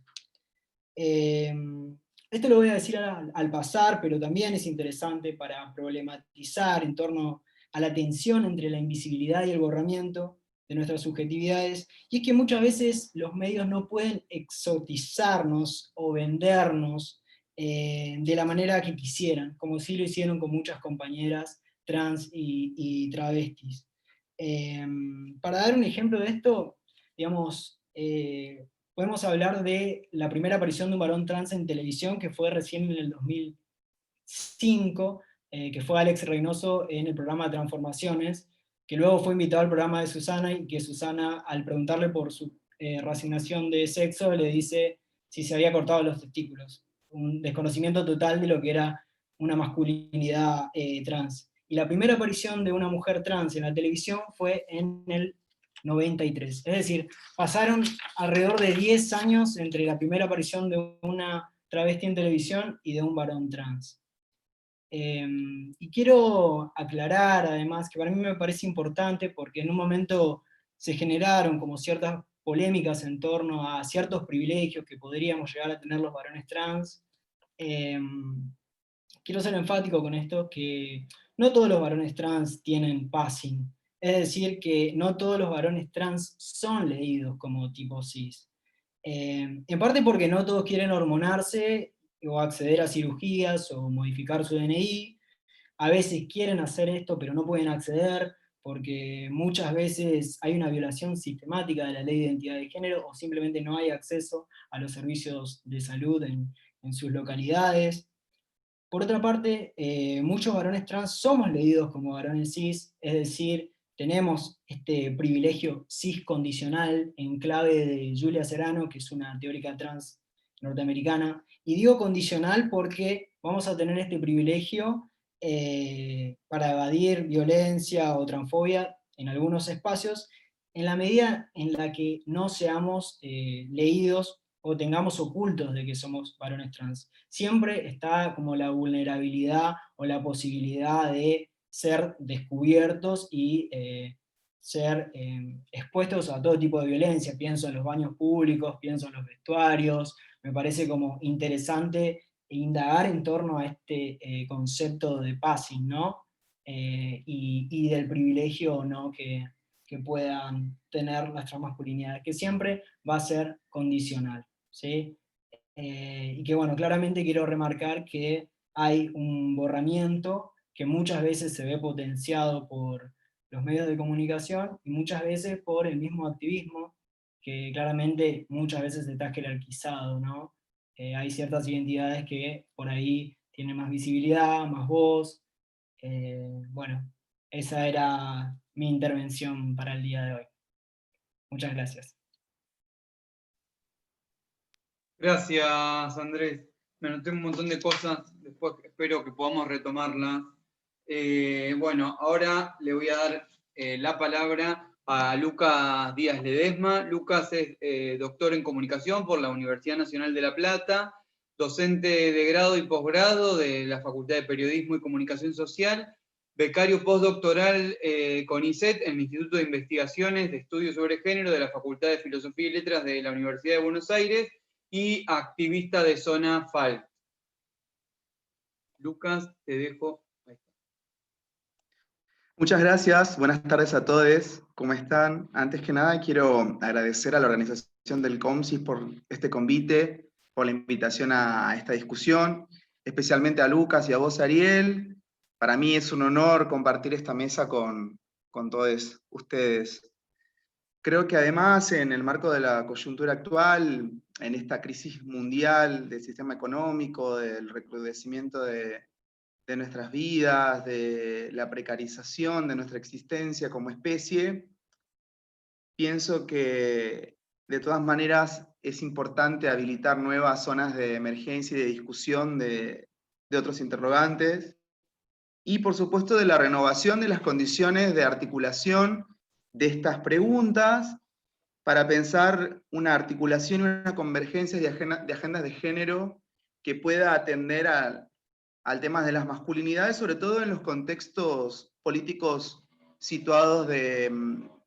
Esto lo voy a decir al pasar, pero también es interesante para problematizar en torno a la tensión entre la invisibilidad y el borramiento de nuestras subjetividades, y es que muchas veces los medios no pueden exotizarnos o vendernos de la manera que quisieran, como sí lo hicieron con muchas compañeras trans y travestis. Para dar un ejemplo de esto, digamos, podemos hablar de la primera aparición de un varón trans en televisión, que fue recién en el 2005, que fue Alex Reynoso en el programa Transformaciones, que luego fue invitado al programa de Susana, y que Susana, al preguntarle por su reasignación de sexo, le dice si se había cortado los testículos. Un desconocimiento total de lo que era una masculinidad trans. Y la primera aparición de una mujer trans en la televisión fue en el 93. Es decir, pasaron alrededor de 10 años entre la primera aparición de una travesti en televisión y de un varón trans. Y quiero aclarar además que para mí me parece importante, porque en un momento se generaron como ciertas polémicas en torno a ciertos privilegios que podríamos llegar a tener los varones trans. Quiero ser enfático con esto, que no todos los varones trans tienen passing. Es decir, que no todos los varones trans son leídos como tipo cis. En parte porque no todos quieren hormonarse o acceder a cirugías o modificar su DNI. A veces quieren hacer esto, pero no pueden acceder porque muchas veces hay una violación sistemática de la ley de identidad de género, o simplemente no hay acceso a los servicios de salud en sus localidades. Por otra parte, muchos varones trans somos leídos como varones cis, es decir, tenemos este privilegio cis condicional en clave de Julia Serano, que es una teórica trans norteamericana, y digo condicional porque vamos a tener este privilegio para evadir violencia o transfobia en algunos espacios, en la medida en la que no seamos leídos o tengamos ocultos de que somos varones trans. Siempre está como la vulnerabilidad o la posibilidad de ser descubiertos y ser expuestos a todo tipo de violencia. Pienso en los baños públicos, pienso en los vestuarios. Me parece como interesante indagar en torno a este concepto de passing, ¿no? Y del privilegio o no que puedan tener las transmasculinidades, que siempre va a ser condicional, ¿sí? Y que bueno, claramente quiero remarcar que hay un borramiento que muchas veces se ve potenciado por los medios de comunicación y muchas veces por el mismo activismo, que claramente muchas veces está jerarquizado, ¿no? Hay ciertas identidades que por ahí tienen más visibilidad, más voz. Bueno, esa era mi intervención para el día de hoy. Muchas gracias. Gracias, Andrés. Me anoté un montón de cosas, después espero que podamos retomarlas. Bueno, ahora le voy a dar la palabra a Lucas Díaz Ledesma. Lucas es doctor en comunicación por la Universidad Nacional de La Plata, docente de grado y posgrado de la Facultad de Periodismo y Comunicación Social, becario postdoctoral con ISET en el Instituto de Investigaciones de Estudios sobre Género de la Facultad de Filosofía y Letras de la Universidad de Buenos Aires y activista de Zona FALC. Lucas, te dejo. Ahí está. Muchas gracias, buenas tardes a todos, ¿cómo están? Antes que nada quiero agradecer a la organización del COMSIS por este convite, por la invitación a esta discusión, especialmente a Lucas y a vos, Ariel. Para mí es un honor compartir esta mesa con todos ustedes. Creo que además en el marco de la coyuntura actual, en esta crisis mundial del sistema económico, del recrudecimiento de nuestras vidas, de la precarización de nuestra existencia como especie, pienso que de todas maneras es importante habilitar nuevas zonas de emergencia y de discusión de otros interrogantes, y por supuesto de la renovación de las condiciones de articulación de estas preguntas para pensar una articulación y una convergencia de agendas de género que pueda atender al tema de las masculinidades, sobre todo en los contextos políticos situados de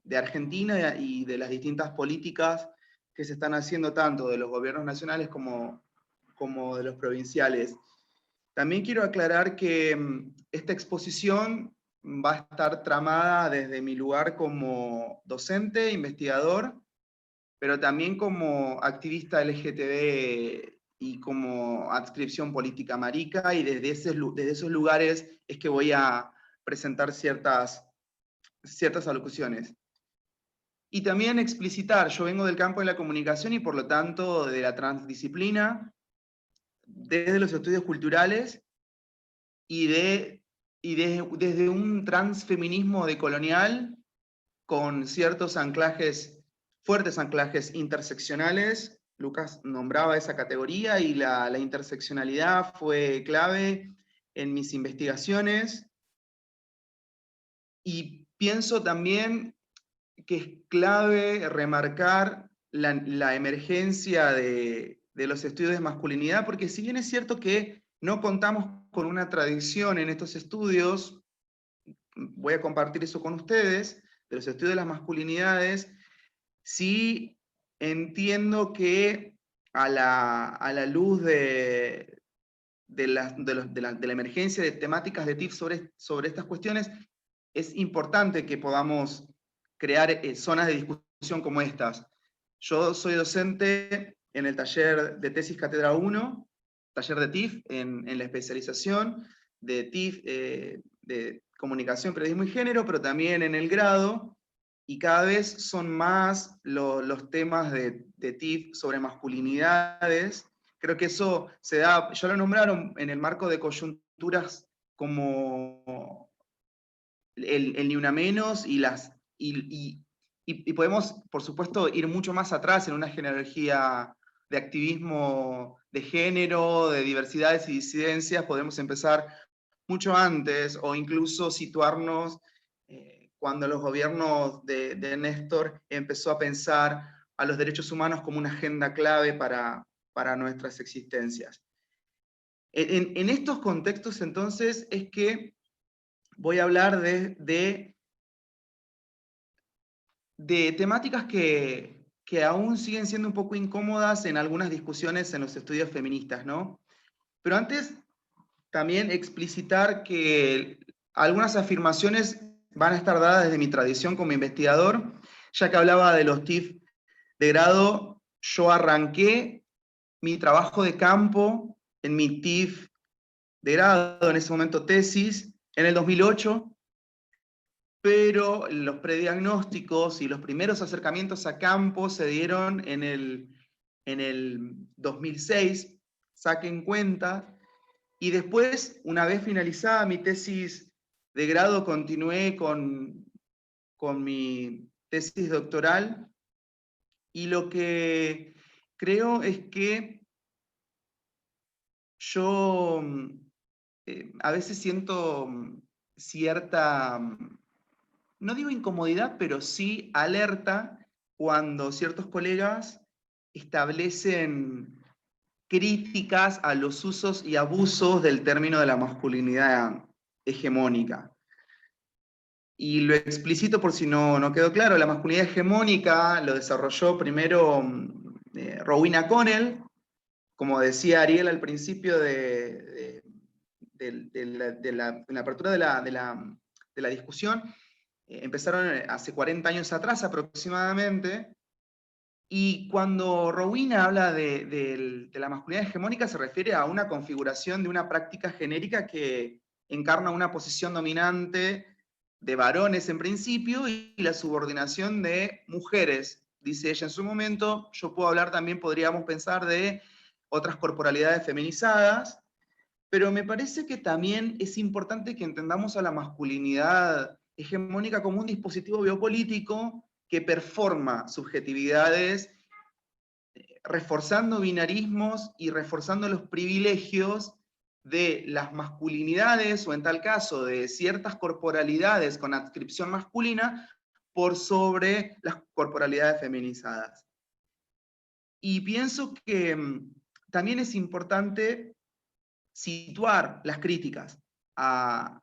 de Argentina y de las distintas políticas que se están haciendo tanto de los gobiernos nacionales como de los provinciales. También quiero aclarar que esta exposición va a estar tramada desde mi lugar como docente, investigador, pero también como activista LGTB y como adscripción política marica, y desde esos lugares es que voy a presentar ciertas alocuciones. Y también explicitar, yo vengo del campo de la comunicación y por lo tanto de la transdisciplina, desde los estudios culturales y desde un transfeminismo decolonial con ciertos anclajes, fuertes anclajes interseccionales. Lucas nombraba esa categoría y la interseccionalidad fue clave en mis investigaciones. Y pienso también que es clave remarcar la emergencia de los estudios de masculinidad, porque si bien es cierto que no contamos con una tradición en estos estudios, voy a compartir eso con ustedes, de los estudios de las masculinidades, sí entiendo que a la luz de la emergencia de temáticas de TIF sobre estas cuestiones, es importante que podamos crear zonas de discusión como estas. Yo soy docente en el taller de tesis Cátedra 1, taller de TIF, en la especialización de TIF, de comunicación, periodismo y género, pero también en el grado, y cada vez son más los temas de TIF sobre masculinidades. Creo que eso se da, ya lo nombraron en el marco de coyunturas como el Ni Una Menos y podemos, por supuesto, ir mucho más atrás en una genealogía de activismo de género, de diversidades y disidencias. Podemos empezar mucho antes o incluso situarnos cuando los gobiernos de Néstor empezó a pensar a los derechos humanos como una agenda clave para nuestras existencias. En estos contextos, entonces, es que voy a hablar de temáticas que aún siguen siendo un poco incómodas en algunas discusiones en los estudios feministas, ¿no? Pero antes, también explicitar que algunas afirmaciones van a estar dadas desde mi tradición como investigador, ya que hablaba de los TIF de grado. Yo arranqué mi trabajo de campo en mi TIF de grado, en ese momento tesis, en el 2008, pero los prediagnósticos y los primeros acercamientos a campo se dieron en el 2006, saquen cuenta, y después, una vez finalizada mi tesis de grado, continué con mi tesis doctoral, y lo que creo es que yo a veces siento cierta, no digo incomodidad, pero sí alerta cuando ciertos colegas establecen críticas a los usos y abusos del término de la masculinidad hegemónica. Y lo explicito por si no quedó claro. La masculinidad hegemónica lo desarrolló primero Rowena Connell, como decía Ariel al principio en la apertura de la discusión. Empezaron hace 40 años atrás aproximadamente, y cuando Rowena habla de la masculinidad hegemónica se refiere a una configuración de una práctica genérica que encarna una posición dominante de varones en principio y la subordinación de mujeres. Dice ella en su momento, yo puedo hablar también, podríamos pensar de otras corporalidades feminizadas, pero me parece que también es importante que entendamos a la masculinidad hegemónica como un dispositivo biopolítico que performa subjetividades, reforzando binarismos y reforzando los privilegios de las masculinidades, o en tal caso de ciertas corporalidades con adscripción masculina, por sobre las corporalidades feminizadas. Y pienso que también es importante situar las críticas a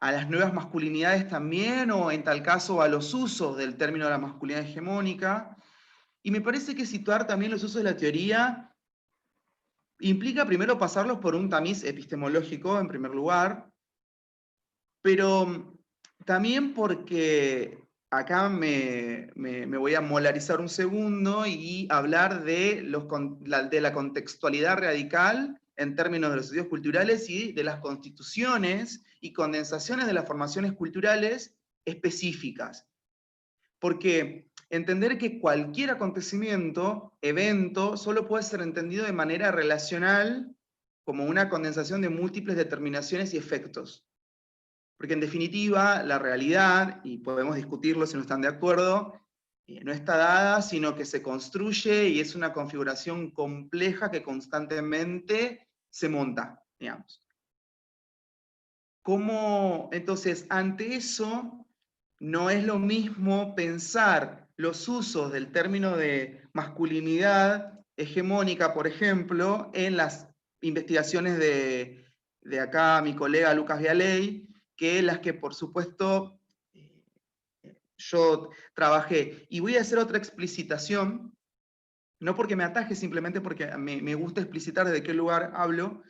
a las nuevas masculinidades también, o en tal caso a los usos del término de la masculinidad hegemónica. Y me parece que situar también los usos de la teoría implica primero pasarlos por un tamiz epistemológico, en primer lugar, pero también porque acá me voy a molarizar un segundo y hablar de la contextualidad radical en términos de los estudios culturales y de las constituciones y condensaciones de las formaciones culturales específicas. Porque entender que cualquier acontecimiento, evento, solo puede ser entendido de manera relacional como una condensación de múltiples determinaciones y efectos. Porque en definitiva, la realidad, y podemos discutirlo si no están de acuerdo, no está dada, sino que se construye y es una configuración compleja que constantemente se monta, digamos. Entonces, ante eso, no es lo mismo pensar los usos del término de masculinidad hegemónica, por ejemplo, en las investigaciones de acá mi colega Lucas Vialey, que las que por supuesto yo trabajé. Y voy a hacer otra explicitación, no porque me ataje, simplemente porque me gusta explicitar desde qué lugar hablo.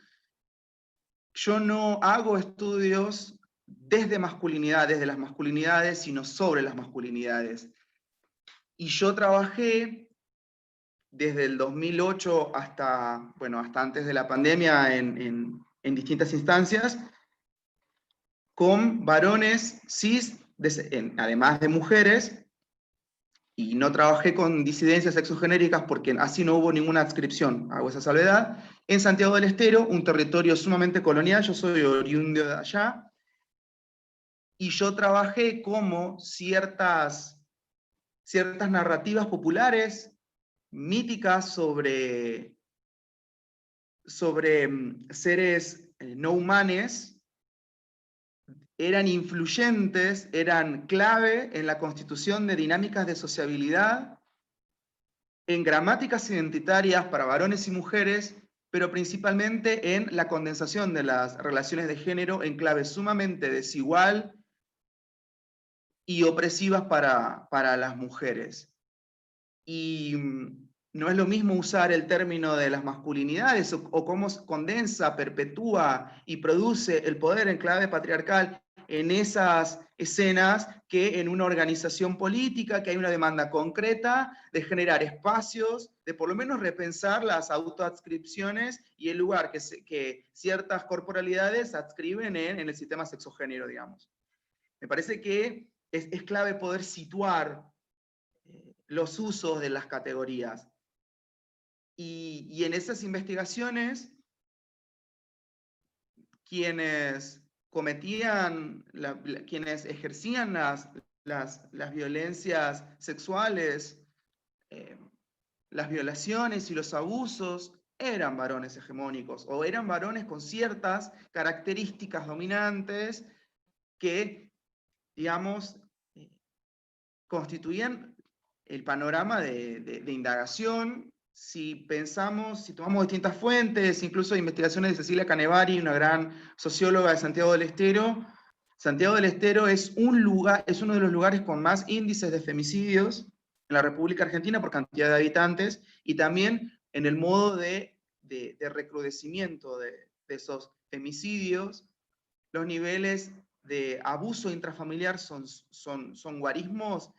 Yo no hago estudios desde las masculinidades, sino sobre las masculinidades. Y yo trabajé desde el 2008 hasta antes de la pandemia en distintas instancias, con varones cis, además de mujeres, y no trabajé con disidencias sexogenéricas porque así no hubo ninguna adscripción, hago esa salvedad, en Santiago del Estero, un territorio sumamente colonial, yo soy oriundo de allá, y yo trabajé como ciertas narrativas populares, míticas sobre seres no humanos, eran influyentes, eran clave en la constitución de dinámicas de sociabilidad, en gramáticas identitarias para varones y mujeres, pero principalmente en la condensación de las relaciones de género en clave sumamente desigual y opresivas para las mujeres. Y no es lo mismo usar el término de las masculinidades o cómo condensa, perpetúa y produce el poder en clave patriarcal en esas escenas que en una organización política, que hay una demanda concreta de generar espacios, de por lo menos repensar las autoadscripciones y el lugar que ciertas corporalidades adscriben en el sistema sexogénero, digamos. Me parece que es clave poder situar los usos de las categorías. Y en esas investigaciones, quienes quienes ejercían las violencias sexuales, las violaciones y los abusos, eran varones hegemónicos, o eran varones con ciertas características dominantes que, digamos, constituían el panorama de indagación. Si tomamos distintas fuentes, incluso investigaciones de Cecilia Canevari, una gran socióloga de Santiago del Estero es uno de los lugares con más índices de femicidios en la República Argentina por cantidad de habitantes, y también en el modo de recrudecimiento de esos femicidios. Los niveles de abuso intrafamiliar son guarismos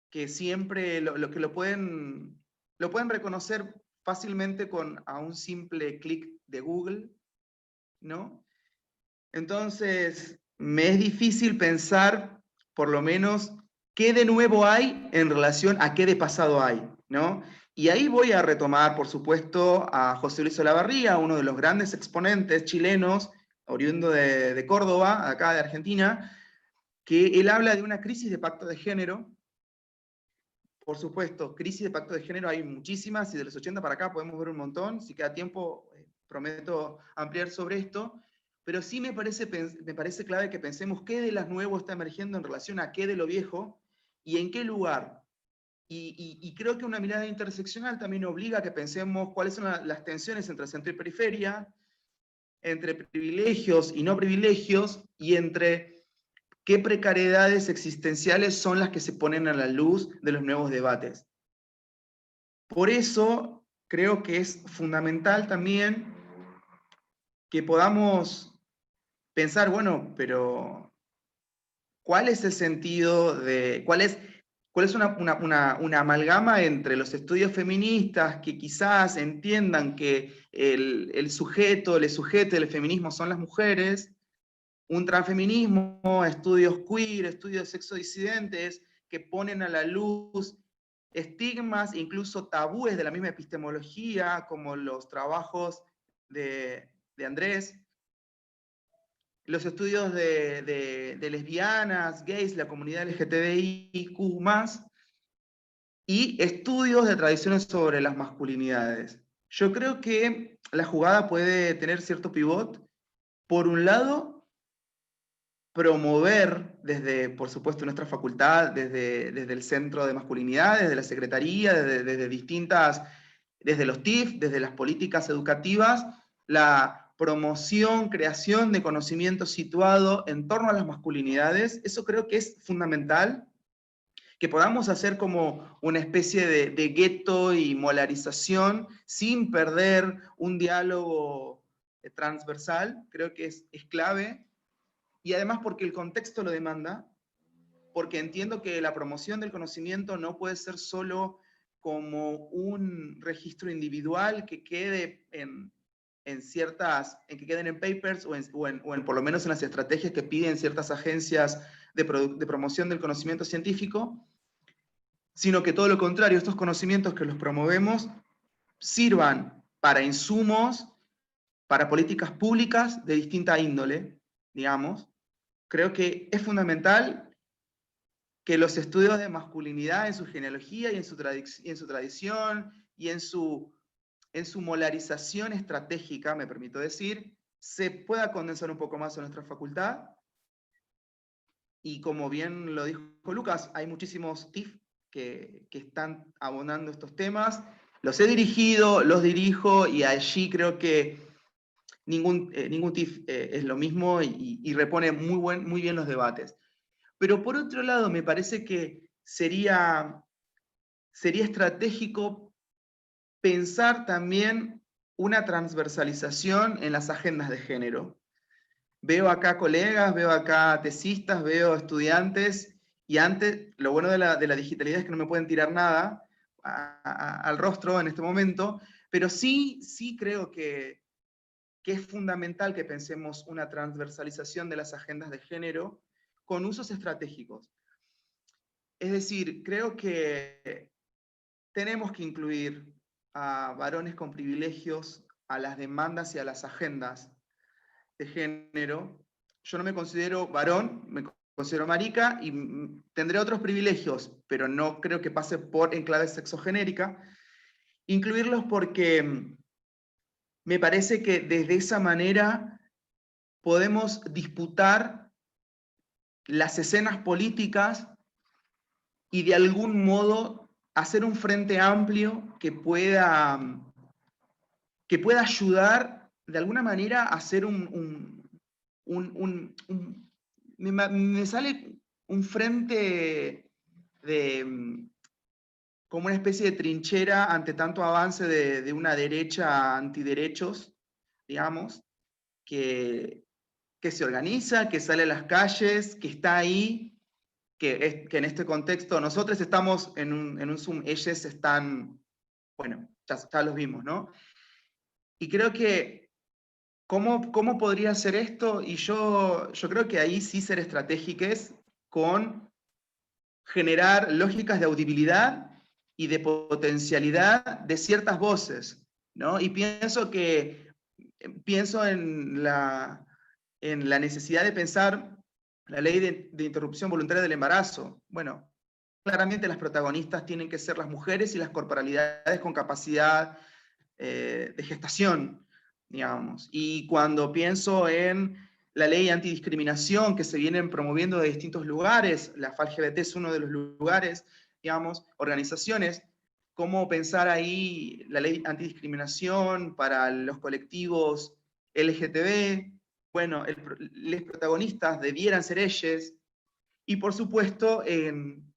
que siempre lo pueden reconocer fácilmente a un simple clic de Google, ¿no? Entonces, me es difícil pensar, por lo menos, qué de nuevo hay en relación a qué de pasado hay, ¿no? Y ahí voy a retomar, por supuesto, a José Luis Olavarría, uno de los grandes exponentes chilenos, oriundo de Córdoba, acá de Argentina, que él habla de una crisis de pacto de género. Por supuesto, crisis de pacto de género hay muchísimas, y de los 80 para acá podemos ver un montón. Si queda tiempo, prometo ampliar sobre esto, pero sí me parece clave que pensemos qué de lo nuevo está emergiendo en relación a qué de lo viejo, y en qué lugar. Y creo que una mirada interseccional también obliga a que pensemos cuáles son las tensiones entre centro y periferia, entre privilegios y no privilegios, y entre qué precariedades existenciales son las que se ponen a la luz de los nuevos debates. Por eso creo que es fundamental también que podamos pensar, bueno, pero ¿cuál es el sentido de, cuál es una amalgama entre los estudios feministas que quizás entiendan que el sujeto del feminismo son las mujeres, un transfeminismo, estudios queer, estudios sexodisidentes que ponen a la luz estigmas, incluso tabúes de la misma epistemología, como los trabajos de Andrés, los estudios de lesbianas, gays, la comunidad LGTBIQ+, y estudios de tradiciones sobre las masculinidades. Yo creo que la jugada puede tener cierto pivot. Por un lado, promover desde, por supuesto, nuestra facultad, desde el Centro de Masculinidad, desde la Secretaría, desde los TIF, desde las políticas educativas, la promoción, creación de conocimiento situado en torno a las masculinidades. Eso creo que es fundamental, que podamos hacer como una especie de gueto y molarización sin perder un diálogo transversal, creo que es clave. Y además porque el contexto lo demanda, porque entiendo que la promoción del conocimiento no puede ser solo como un registro individual que quede que queden en papers o en por lo menos en las estrategias que piden ciertas agencias de promoción del conocimiento científico, sino que todo lo contrario, estos conocimientos que los promovemos sirvan para insumos, para políticas públicas de distinta índole, digamos. Creo que es fundamental que los estudios de masculinidad en su genealogía y en su tradición y en su molarización estratégica, me permito decir, se pueda condensar un poco más en nuestra facultad. Y como bien lo dijo Lucas, hay muchísimos TIF que están abonando estos temas. Los he dirigido, los dirijo, y allí creo que ningún TIF es lo mismo y repone muy bien los debates. Pero por otro lado, me parece que sería estratégico pensar también una transversalización en las agendas de género. Veo acá colegas, veo acá tesistas, veo estudiantes, y antes, lo bueno de la digitalidad es que no me pueden tirar nada al rostro en este momento, pero sí creo que es fundamental que pensemos una transversalización de las agendas de género con usos estratégicos. Es decir, creo que tenemos que incluir a varones con privilegios a las demandas y a las agendas de género. Yo no me considero varón, me considero marica y tendré otros privilegios, pero no creo que pase por enclave sexogenérica. Incluirlos porque me parece que desde esa manera podemos disputar las escenas políticas y de algún modo hacer un frente amplio que pueda ayudar de alguna manera a hacer me sale un frente como una especie de trinchera ante tanto avance de una derecha antiderechos, digamos, que se organiza, que sale a las calles, que está ahí, que en este contexto nosotros estamos en un Zoom, ellos están, bueno, ya los vimos, ¿no? Y creo que, ¿cómo podría ser esto? Y yo creo que ahí sí ser estratégicos con generar lógicas de audibilidad y de potencialidad de ciertas voces, ¿no? Y pienso en la necesidad de pensar la ley de interrupción voluntaria del embarazo. Bueno, claramente las protagonistas tienen que ser las mujeres y las corporalidades con capacidad de gestación, digamos. Y cuando pienso en la ley antidiscriminación que se vienen promoviendo de distintos lugares, la FALGBT es uno de los lugares, digamos, organizaciones, cómo pensar ahí la ley antidiscriminación para los colectivos LGTB, bueno, los protagonistas debieran ser ellos, y por supuesto en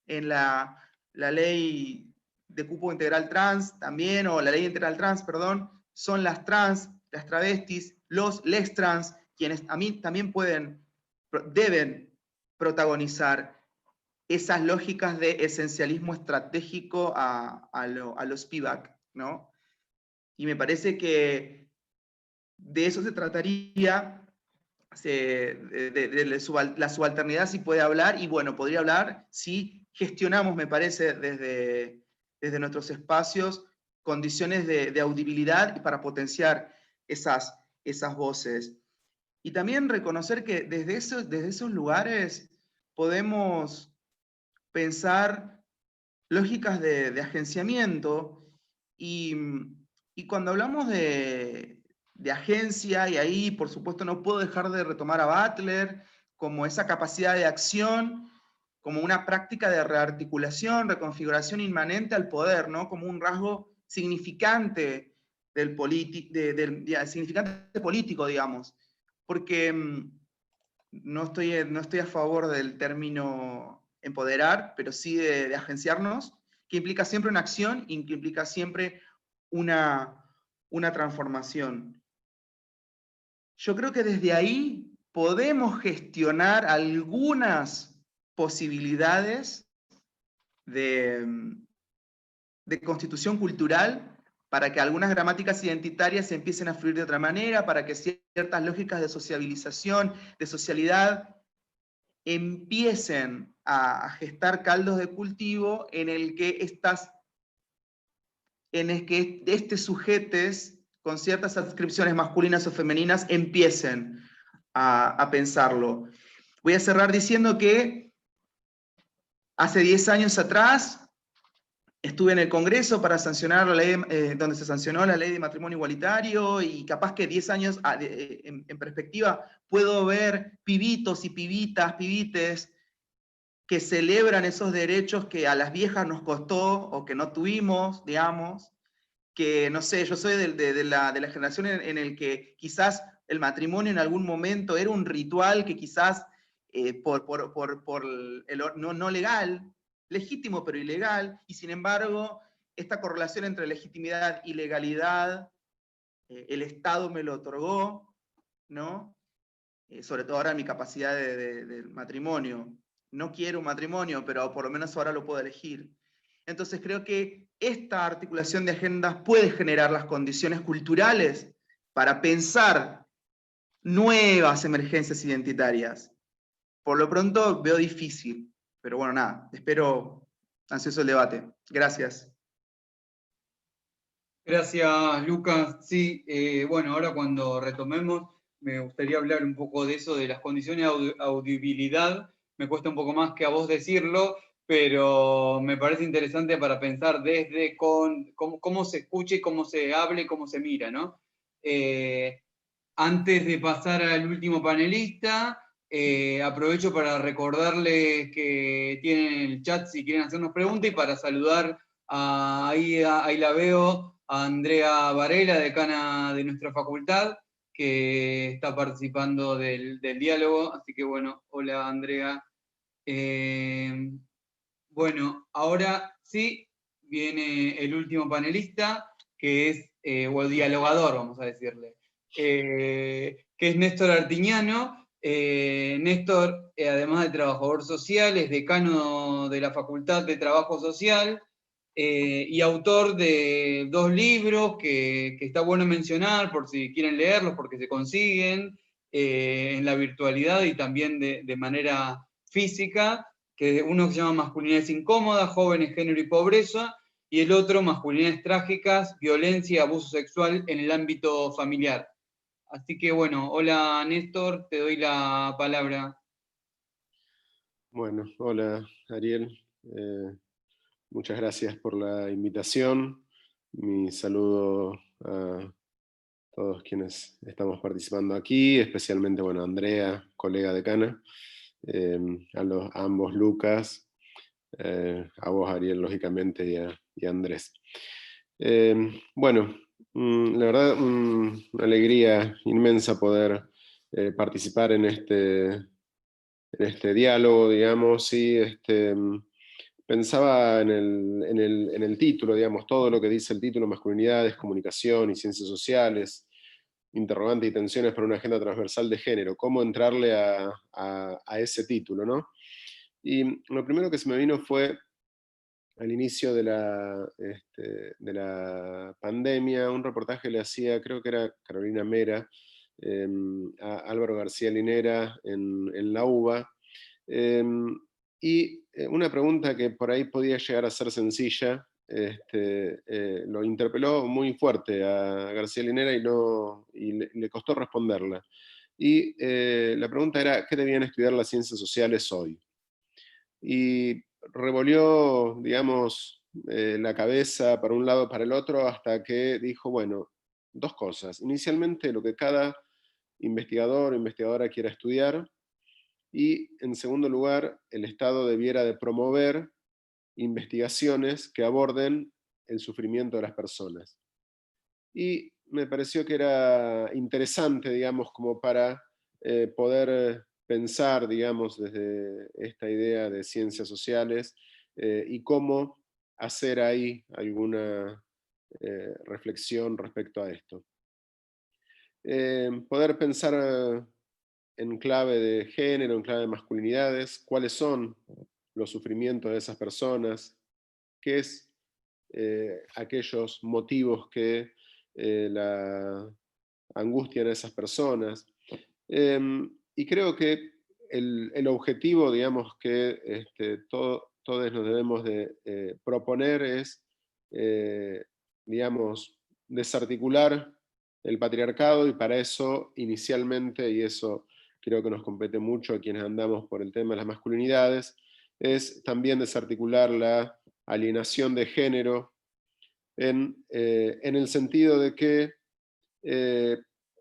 la ley de cupo integral trans también, o la ley integral trans, perdón, son las trans, las travestis, les trans, quienes a mí también deben protagonizar esas lógicas de esencialismo estratégico a los PIVAC, ¿no? Y me parece que de eso se trataría, de la subalternidad si puede hablar, y bueno, podría hablar si gestionamos, me parece, desde nuestros espacios, condiciones de audibilidad y para potenciar esas voces. Y también reconocer que desde esos lugares podemos pensar lógicas de agenciamiento, y cuando hablamos de agencia, y ahí por supuesto no puedo dejar de retomar a Butler como esa capacidad de acción, como una práctica de rearticulación, reconfiguración inmanente al poder, ¿no? Como un rasgo significante significante político, digamos. Porque no estoy a favor del término empoderar, pero sí de agenciarnos, que implica siempre una acción y que implica siempre una transformación. Yo creo que desde ahí podemos gestionar algunas posibilidades de constitución cultural, para que algunas gramáticas identitarias se empiecen a fluir de otra manera, para que ciertas lógicas de sociabilización, de socialidad, empiecen a gestar caldos de cultivo en el que sujetes con ciertas adscripciones masculinas o femeninas empiecen a pensarlo. Voy a cerrar diciendo que hace 10 años atrás estuve en el Congreso para sancionar la ley, donde se sancionó la ley de matrimonio igualitario, y capaz que 10 años en perspectiva puedo ver pibitos y pibites que celebran esos derechos que a las viejas nos costó o que no tuvimos, digamos, que no sé, yo soy de la generación en el que quizás el matrimonio en algún momento era un ritual que quizás no legal, legítimo pero ilegal, y sin embargo esta correlación entre legitimidad y legalidad, el Estado me lo otorgó, ¿no? Sobre todo ahora en mi capacidad de matrimonio. No quiero un matrimonio, pero por lo menos ahora lo puedo elegir. Entonces creo que esta articulación de agendas puede generar las condiciones culturales para pensar nuevas emergencias identitarias. Por lo pronto veo difícil, pero bueno, nada, espero ansioso el debate. Gracias. Gracias, Lucas. Sí, bueno, ahora cuando retomemos, me gustaría hablar un poco de eso, de las condiciones de audibilidad. Me cuesta un poco más que a vos decirlo, pero me parece interesante para pensar desde cómo se escucha y cómo se habla y cómo se mira, ¿no? Antes de pasar al último panelista, aprovecho para recordarles que tienen el chat si quieren hacernos preguntas, y para saludar ahí la veo, a Andrea Varela, decana de nuestra facultad, que está participando del diálogo. Así que bueno, hola Andrea. Bueno, ahora sí viene el último panelista, que es, o el dialogador, vamos a decirle, que es Néstor Artiñano. Néstor, además de trabajador social, es decano de la Facultad de Trabajo Social, y autor de 2 libros que está bueno mencionar por si quieren leerlos, porque se consiguen en la virtualidad y también de manera física, que uno se llama Masculinidades Incómodas, Jóvenes, Género y Pobreza, y el otro Masculinidades Trágicas, Violencia y Abuso Sexual en el ámbito familiar. Así que bueno, hola Néstor, te doy la palabra. Bueno, hola Ariel, muchas gracias por la invitación. Mi saludo a todos quienes estamos participando aquí, especialmente bueno, a Andrea, colega decana, a ambos Lucas, a vos Ariel, lógicamente, y a Andrés. Bueno, La verdad, una alegría inmensa poder participar en este diálogo, digamos, y pensaba en el título, digamos, todo lo que dice el título: masculinidades, comunicación y ciencias sociales, interrogantes y tensiones para una agenda transversal de género. ¿Cómo entrarle a ese título, no? Y lo primero que se me vino fue, al inicio de la pandemia, un reportaje le hacía, creo que era Carolina Mera, a Álvaro García Linera en la UBA, y una pregunta que por ahí podía llegar a ser sencilla, lo interpeló muy fuerte a García Linera y le costó responderla. Y la pregunta era: ¿qué debían estudiar las ciencias sociales hoy? Y revolvió, digamos, la cabeza para un lado, para el otro, hasta que dijo, bueno, dos cosas. Inicialmente, lo que cada investigador o investigadora quiera estudiar, y en segundo lugar, el Estado debiera de promover investigaciones que aborden el sufrimiento de las personas. Y me pareció que era interesante, digamos, como para poder pensar, digamos, desde esta idea de ciencias sociales, y cómo hacer ahí alguna reflexión respecto a esto. Poder pensar en clave de género, en clave de masculinidades, cuáles son los sufrimientos de esas personas, qué es aquellos motivos que la angustian a esas personas. Y creo que el objetivo, digamos, que todos nos debemos de proponer es, digamos, desarticular el patriarcado, y para eso inicialmente, y eso creo que nos compete mucho a quienes andamos por el tema de las masculinidades, es también desarticular la alienación de género en el sentido de que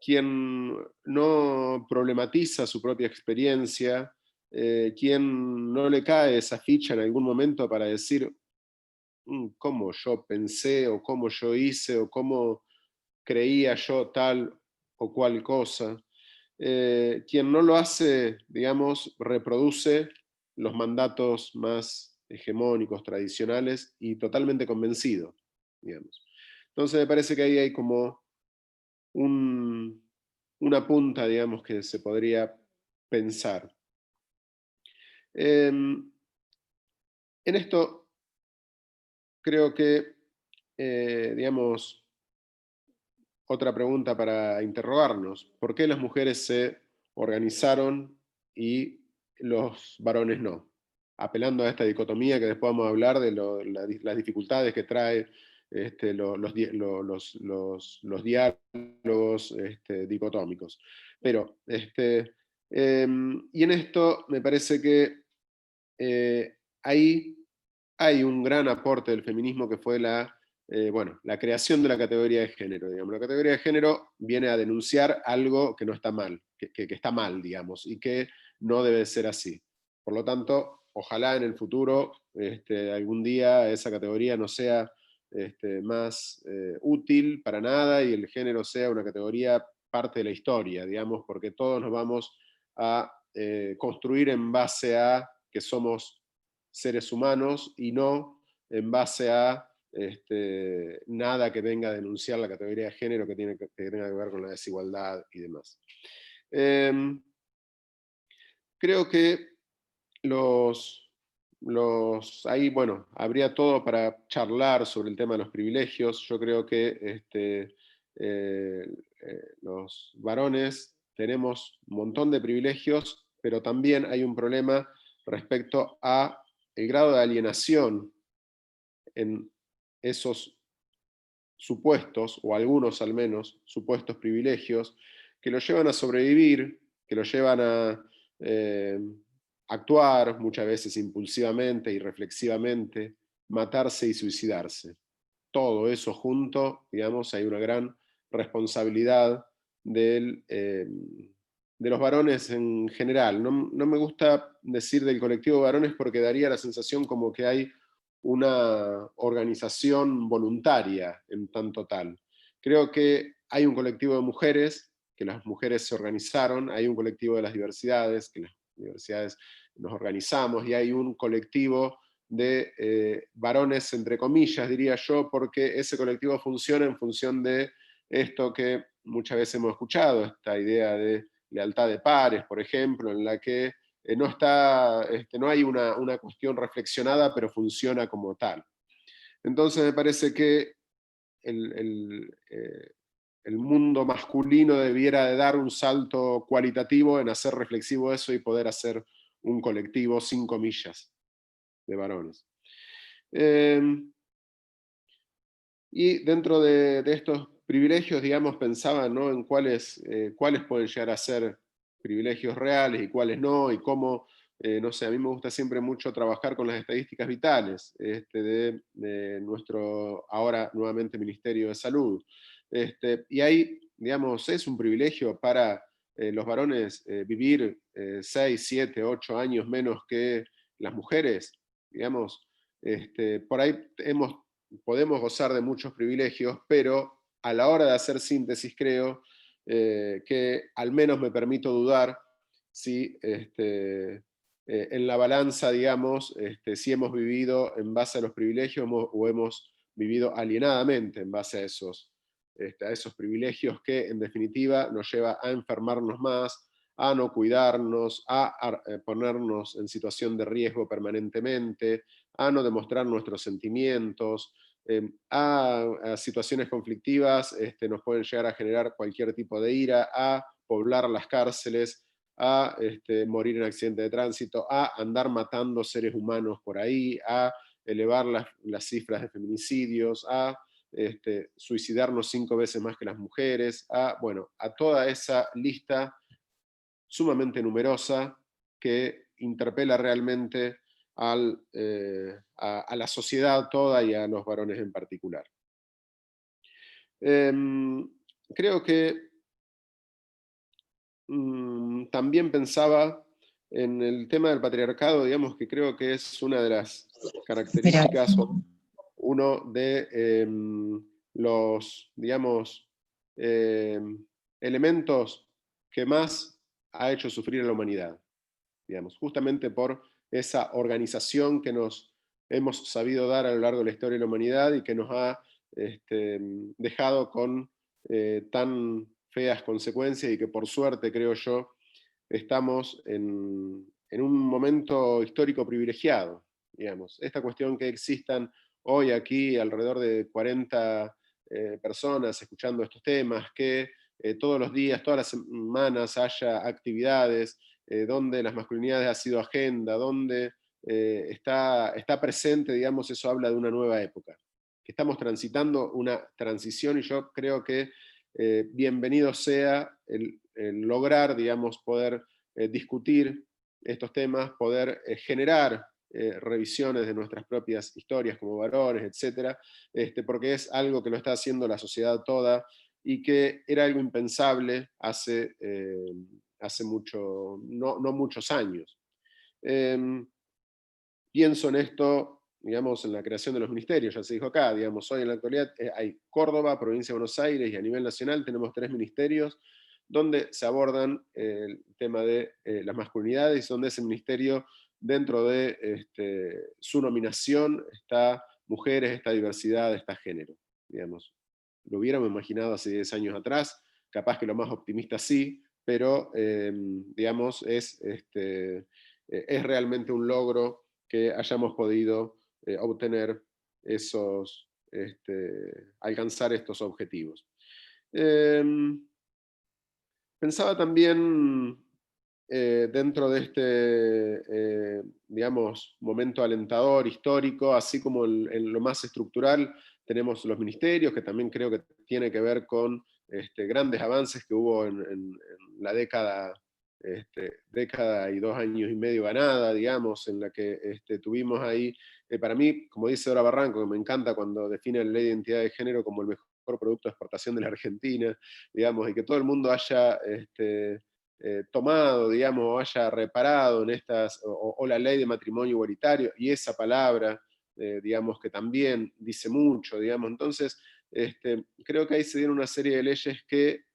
quien no problematiza su propia experiencia, quien no le cae esa ficha en algún momento para decir cómo yo pensé, o cómo yo hice, o cómo creía yo tal o cual cosa, quien no lo hace, digamos, reproduce los mandatos más hegemónicos, tradicionales, y totalmente convencido, digamos. Entonces me parece que ahí hay como una punta, digamos, que se podría pensar. En esto creo que, digamos, otra pregunta para interrogarnos: ¿por qué las mujeres se organizaron y los varones no? Apelando a esta dicotomía que después vamos a hablar de las dificultades que trae los diálogos dicotómicos. Pero, y en esto me parece que ahí hay un gran aporte del feminismo, que fue la creación de la categoría de género. Digamos. La categoría de género viene a denunciar algo que no está mal, que está mal, digamos, y que no debe ser así. Por lo tanto, ojalá en el futuro, algún día, esa categoría no sea más útil para nada, y el género sea una categoría parte de la historia, digamos, porque todos nos vamos a construir en base a que somos seres humanos, y no en base a nada que venga a denunciar la categoría de género, que tenga que ver con la desigualdad y demás. Creo que ahí, bueno, habría todo para charlar sobre el tema de los privilegios. Yo creo que los varones tenemos un montón de privilegios, pero también hay un problema respecto a el grado de alienación en esos supuestos, o algunos al menos, supuestos privilegios, que los llevan a sobrevivir, que los llevan a actuar muchas veces impulsivamente y reflexivamente, matarse y suicidarse. Todo eso junto, digamos, hay una gran responsabilidad de los varones en general. No me gusta decir del colectivo de varones, porque daría la sensación como que hay una organización voluntaria en tanto tal. Creo que hay un colectivo de mujeres, que las mujeres se organizaron, hay un colectivo de las diversidades, que las diversidades nos organizamos, y hay un colectivo de varones, entre comillas, diría yo, porque ese colectivo funciona en función de esto que muchas veces hemos escuchado, esta idea de lealtad de pares, por ejemplo, en la que no hay una cuestión reflexionada, pero funciona como tal. Entonces me parece que el mundo masculino debiera de dar un salto cualitativo en hacer reflexivo eso y poder hacer un colectivo sin comillas de varones. Y dentro de estos privilegios, digamos, pensaba, ¿no?, en cuáles pueden llegar a ser privilegios reales y cuáles no, y cómo, no sé, a mí me gusta siempre mucho trabajar con las estadísticas vitales de nuestro, ahora nuevamente, Ministerio de Salud. Y ahí, digamos, es un privilegio para los varones vivir 6, 7, 8 años menos que las mujeres, digamos. Por ahí podemos gozar de muchos privilegios, pero a la hora de hacer síntesis creo que al menos me permito dudar si en la balanza, digamos, si hemos vivido en base a los privilegios o hemos vivido alienadamente en base a esos privilegios que en definitiva nos lleva a enfermarnos más, a no cuidarnos, a ponernos en situación de riesgo permanentemente, a no demostrar nuestros sentimientos, a situaciones conflictivas nos pueden llegar a generar cualquier tipo de ira, a poblar las cárceles, a morir en accidente de tránsito, a andar matando seres humanos por ahí, a elevar las cifras de feminicidios, a suicidarnos 5 veces más que las mujeres, a toda esa lista sumamente numerosa que interpela realmente a la sociedad toda y a los varones en particular. Creo que también pensaba en el tema del patriarcado, digamos, que creo que es una de las características, uno de los, digamos, elementos que más ha hecho sufrir a la humanidad, digamos, justamente por esa organización que nos hemos sabido dar a lo largo de la historia de la humanidad y que nos ha dejado con tan feas consecuencias, y que por suerte, creo yo, estamos en un momento histórico privilegiado, digamos. Esta cuestión que existan hoy aquí alrededor de 40 personas escuchando estos temas, que todos los días, todas las semanas haya actividades donde las masculinidades ha sido agenda, donde está presente, digamos, eso habla de una nueva época, que estamos transitando una transición, y yo creo que bienvenido sea el lograr, digamos, poder discutir estos temas, poder generar revisiones de nuestras propias historias como varones, etc., porque es algo que lo está haciendo la sociedad toda, y que era algo impensable hace no muchos años. Pienso en esto, digamos, en la creación de los ministerios, ya se dijo acá, digamos, hoy en la actualidad hay Córdoba, provincia de Buenos Aires, y a nivel nacional tenemos 3 ministerios donde se abordan el tema de las masculinidades, donde ese ministerio, dentro de su nominación, está mujeres, está diversidad, está género, digamos. Lo hubiéramos imaginado hace 10 años atrás, capaz que lo más optimista sí, pero digamos, es realmente un logro que hayamos podido obtener alcanzar estos objetivos. Pensaba también dentro de digamos, momento alentador, histórico, así como en lo más estructural, tenemos los ministerios, que también creo que tiene que ver con grandes avances que hubo en la década y 2 años y medio ganada, digamos, en la que tuvimos ahí, para mí, como dice Dora Barranco, que me encanta cuando define la ley de identidad de género como el mejor producto de exportación de la Argentina, digamos, y que todo el mundo haya tomado, digamos, o haya reparado en estas, o la ley de matrimonio igualitario, y esa palabra, digamos, que también dice mucho, digamos. Entonces, creo que ahí se dieron una serie de leyes que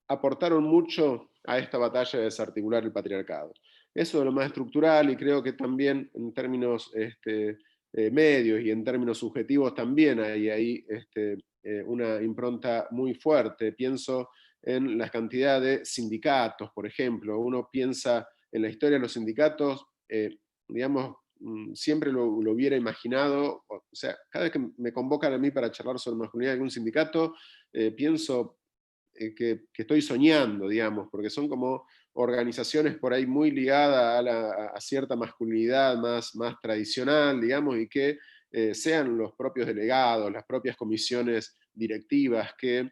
aportaron mucho a esta batalla de desarticular el patriarcado. Eso es lo más estructural, y creo que también en términos medios y en términos subjetivos también hay ahí una impronta muy fuerte. Pienso en la cantidad de sindicatos, por ejemplo. Uno piensa en la historia de los sindicatos, digamos, siempre lo hubiera imaginado. O sea, cada vez que me convocan a mí para charlar sobre masculinidad en algún sindicato, pienso que estoy soñando, digamos, porque son como organizaciones por ahí muy ligadas a cierta masculinidad más tradicional, digamos, y que sean los propios delegados, las propias comisiones directivas que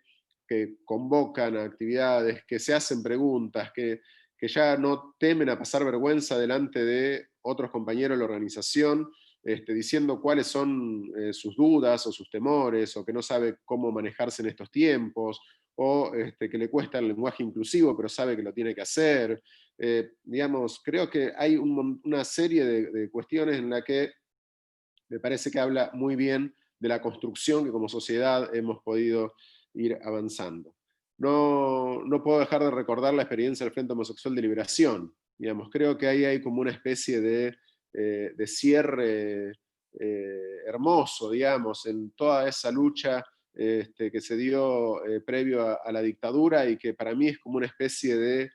convocan a actividades, que se hacen preguntas, que ya no temen a pasar vergüenza delante de otros compañeros de la organización, diciendo cuáles son sus dudas o sus temores, o que no sabe cómo manejarse en estos tiempos, o que le cuesta el lenguaje inclusivo, pero sabe que lo tiene que hacer. Digamos, creo que hay una serie de cuestiones en la que me parece que habla muy bien de la construcción que como sociedad hemos podido ir avanzando. No puedo dejar de recordar la experiencia del Frente Homosexual de Liberación. Digamos, creo que ahí hay como una especie de cierre hermoso, digamos, en toda esa lucha que se dio previo a la dictadura, y que para mí es como una especie de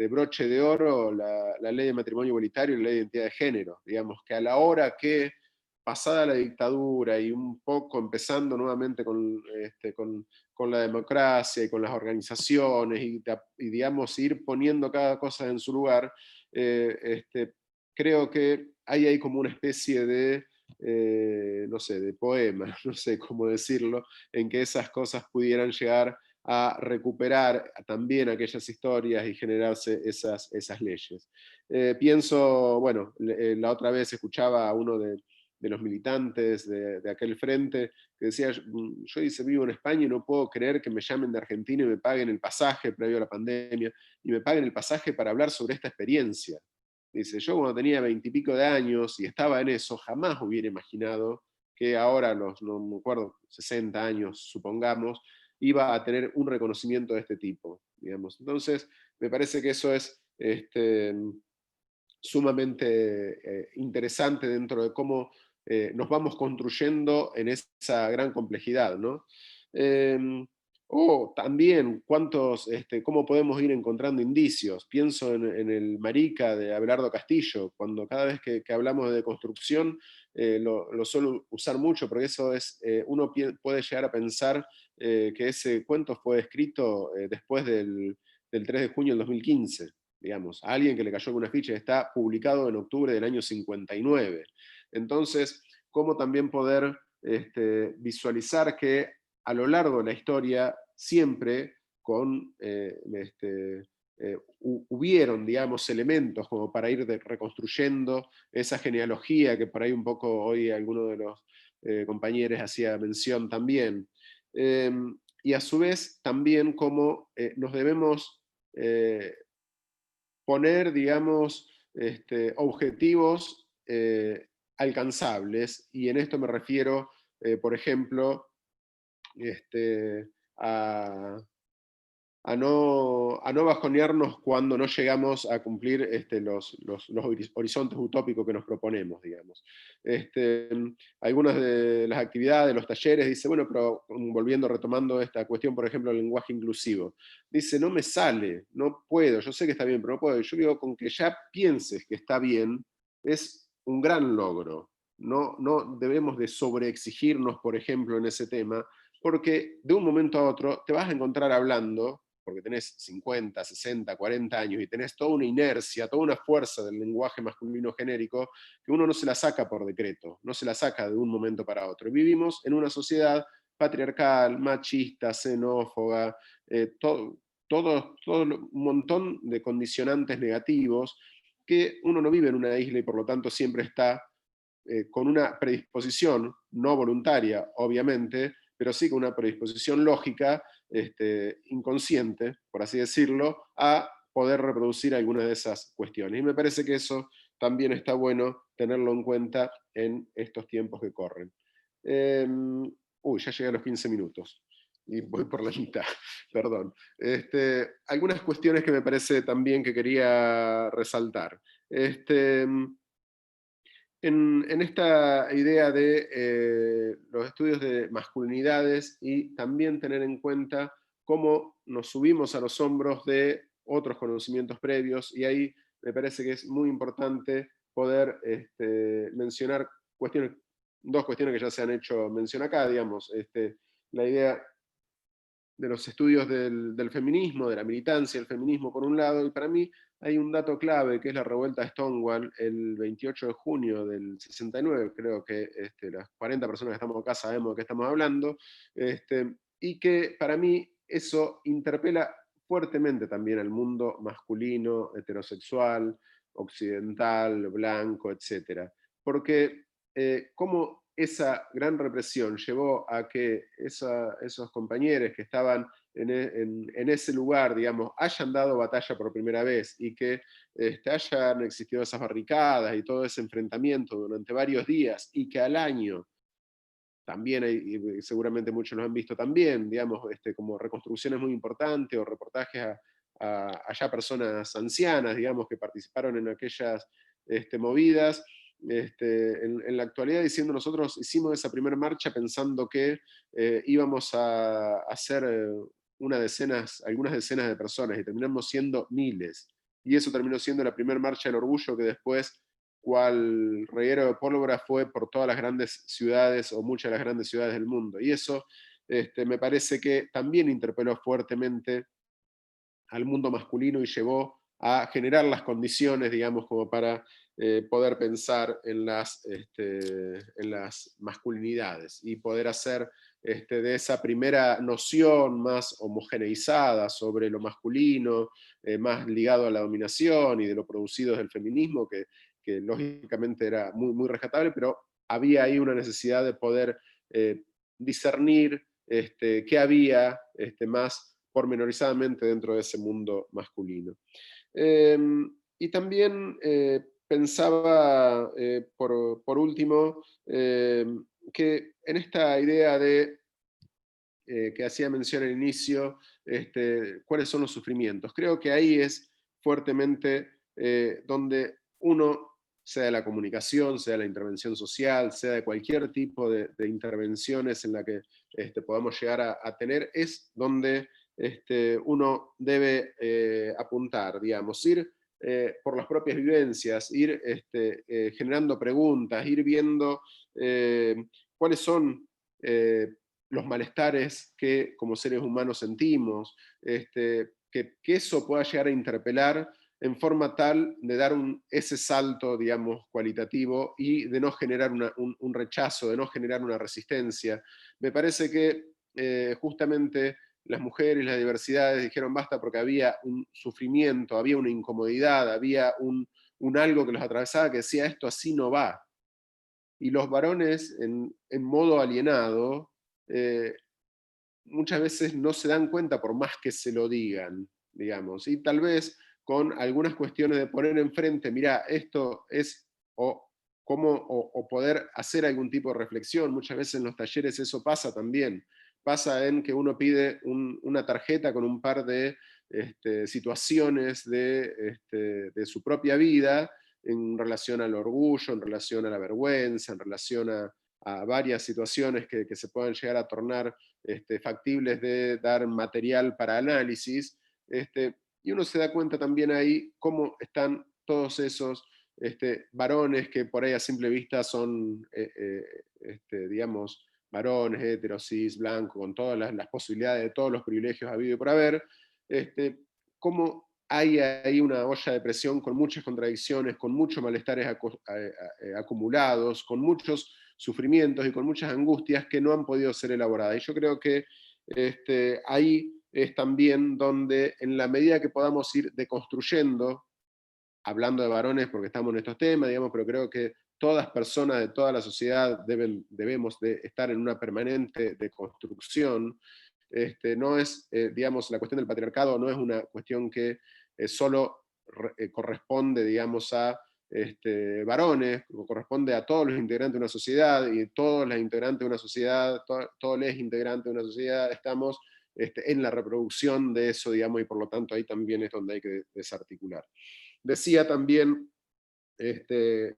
broche de oro la ley de matrimonio igualitario y la ley de identidad de género. Digamos que a la hora que, pasada la dictadura y un poco empezando nuevamente con la democracia y con las organizaciones, y digamos ir poniendo cada cosa en su lugar, creo que hay como una especie de no sé, de poema, no sé cómo decirlo, en que esas cosas pudieran llegar a recuperar también aquellas historias y generarse esas leyes. Pienso, bueno, la otra vez escuchaba a uno de los militantes de aquel frente que decía, yo dice, vivo en España y no puedo creer que me llamen de Argentina y me paguen el pasaje previo a la pandemia, y me paguen el pasaje para hablar sobre esta experiencia. Dice, yo cuando tenía 20 y pico de años y estaba en eso, jamás hubiera imaginado que ahora, no me acuerdo, 60 años, supongamos, iba a tener un reconocimiento de este tipo, digamos. Entonces, me parece que eso es sumamente interesante dentro de cómo nos vamos construyendo en esa gran complejidad, ¿no? O también cómo podemos ir encontrando indicios. Pienso en el Marica de Abelardo Castillo, cuando cada vez que hablamos de deconstrucción lo suelo usar mucho, porque eso es, uno puede llegar a pensar que ese cuento fue escrito después del 3 de junio del 2015, digamos, a alguien que le cayó alguna ficha, está publicado en octubre del año 59. Entonces, cómo también poder visualizar que a lo largo de la historia siempre hubieron, digamos, elementos como para ir reconstruyendo esa genealogía que por ahí un poco hoy alguno de los compañeros hacía mención también. Y a su vez también cómo nos debemos poner, digamos, objetivos alcanzables, y en esto me refiero, por ejemplo, a no bajonearnos cuando no llegamos a cumplir los horizontes utópicos que nos proponemos, digamos. Algunas de las actividades, los talleres, dice, bueno, pero volviendo, retomando esta cuestión, por ejemplo, el lenguaje inclusivo, dice, no me sale, no puedo, yo sé que está bien, pero no puedo. Yo digo, con que ya pienses que está bien, es un gran logro. No debemos de sobreexigirnos, por ejemplo, en ese tema, porque de un momento a otro te vas a encontrar hablando, porque tenés 50, 60, 40 años y tenés toda una inercia, toda una fuerza del lenguaje masculino genérico, que uno no se la saca por decreto, no se la saca de un momento para otro. Vivimos en una sociedad patriarcal, machista, xenófoba, todo un montón de condicionantes negativos, que uno no vive en una isla y por lo tanto siempre está con una predisposición, no voluntaria, obviamente, pero sí con una predisposición lógica, inconsciente, por así decirlo, a poder reproducir algunas de esas cuestiones. Y me parece que eso también está bueno tenerlo en cuenta en estos tiempos que corren. Ya llegué a los 15 minutos y voy por la mitad, perdón. Algunas cuestiones que me parece también que quería resaltar. En esta idea de los estudios de masculinidades y también tener en cuenta cómo nos subimos a los hombros de otros conocimientos previos, y ahí me parece que es muy importante poder mencionar dos cuestiones que ya se han hecho mención acá, digamos, la idea de los estudios del feminismo, de la militancia del feminismo por un lado, y para mí hay un dato clave que es la revuelta de Stonewall el 28 de junio del 69, creo que las 40 personas que estamos acá sabemos de qué estamos hablando, y que para mí eso interpela fuertemente también al mundo masculino, heterosexual, occidental, blanco, etc. Porque cómo esa gran represión llevó a que esos compañeros que estaban en ese lugar, digamos, hayan dado batalla por primera vez y que hayan existido esas barricadas y todo ese enfrentamiento durante varios días y que al año también hay, y seguramente muchos lo han visto también, digamos, como reconstrucciones muy importantes o reportajes a ya personas ancianas, digamos, que participaron en aquellas movidas. En la actualidad diciendo nosotros hicimos esa primera marcha pensando que íbamos a hacer algunas decenas de personas y terminamos siendo miles. Y eso terminó siendo la primera marcha del orgullo que después, cual reguero de pólvora, fue por todas las grandes ciudades o muchas de las grandes ciudades del mundo. Y eso me parece que también interpeló fuertemente al mundo masculino y llevó a generar las condiciones, digamos, como para poder pensar en las masculinidades y poder hacer de esa primera noción más homogeneizada sobre lo masculino, más ligado a la dominación y de lo producido desde el feminismo, que lógicamente era muy, muy rescatable, pero había ahí una necesidad de poder discernir qué había más pormenorizadamente dentro de ese mundo masculino. Y también pensaba, por último, que en esta idea de que hacía mención al inicio, cuáles son los sufrimientos. Creo que ahí es fuertemente donde uno, sea de la comunicación, sea de la intervención social, sea de cualquier tipo de intervenciones en la que podamos llegar a tener, es donde uno debe apuntar, digamos, ir por las propias vivencias, ir generando preguntas, ir viendo cuáles son los malestares que como seres humanos sentimos, que eso pueda llegar a interpelar en forma tal de dar ese salto, digamos, cualitativo y de no generar un rechazo, de no generar una resistencia. Me parece que justamente las mujeres, las diversidades dijeron basta porque había un sufrimiento, había una incomodidad, había un algo que los atravesaba que decía esto así no va. Y los varones en modo alienado muchas veces no se dan cuenta por más que se lo digan, digamos, y tal vez con algunas cuestiones de poner enfrente, mira, esto es, o poder hacer algún tipo de reflexión. Muchas veces en los talleres eso pasa también, pasa en que uno pide una tarjeta con un par de situaciones de su propia vida en relación al orgullo, en relación a la vergüenza, en relación a varias situaciones que se puedan llegar a tornar factibles de dar material para análisis, y uno se da cuenta también ahí cómo están todos esos varones que por ahí a simple vista son, digamos, varones, heteros, cis, blancos, con todas las posibilidades de todos los privilegios habido y por haber, cómo hay ahí una olla de presión con muchas contradicciones, con muchos malestares acumulados, con muchos sufrimientos y con muchas angustias que no han podido ser elaboradas. Y yo creo que ahí es también donde, en la medida que podamos ir deconstruyendo, hablando de varones porque estamos en estos temas, digamos, pero creo que todas personas de toda la sociedad debemos de estar en una permanente deconstrucción. No es, digamos, la cuestión del patriarcado no es una cuestión que solo corresponde, digamos, a varones, corresponde a todos los integrantes de una sociedad, y todos los integrantes de una sociedad, todos los integrantes de una sociedad, estamos en la reproducción de eso, digamos, y por lo tanto ahí también es donde hay que desarticular. Decía también que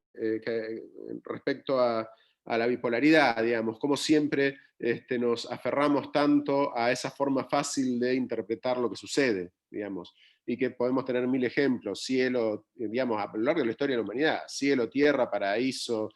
respecto a la bipolaridad, digamos, como siempre nos aferramos tanto a esa forma fácil de interpretar lo que sucede, digamos, y que podemos tener 1000 ejemplos, cielo, digamos, a lo largo de la historia de la humanidad, cielo, tierra, paraíso,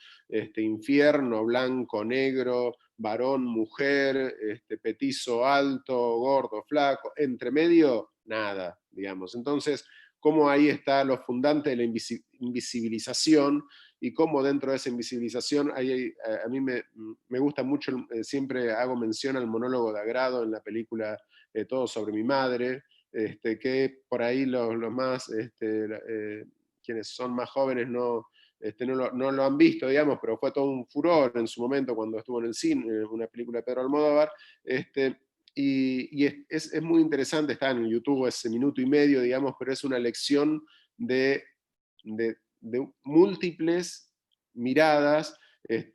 infierno, blanco, negro, varón, mujer, petizo, alto, gordo, flaco, entre medio, nada, digamos. Entonces, cómo ahí está lo fundante de la invisibilización, y cómo dentro de esa invisibilización, a mí me gusta mucho, siempre hago mención al monólogo de Agrado en la película Todo sobre mi madre, que por ahí los más, quienes son más jóvenes no lo han visto, digamos, pero fue todo un furor en su momento cuando estuvo en el cine, una película de Pedro Almodóvar, y es muy interesante, está en YouTube ese minuto y medio, digamos, pero es una lección de múltiples miradas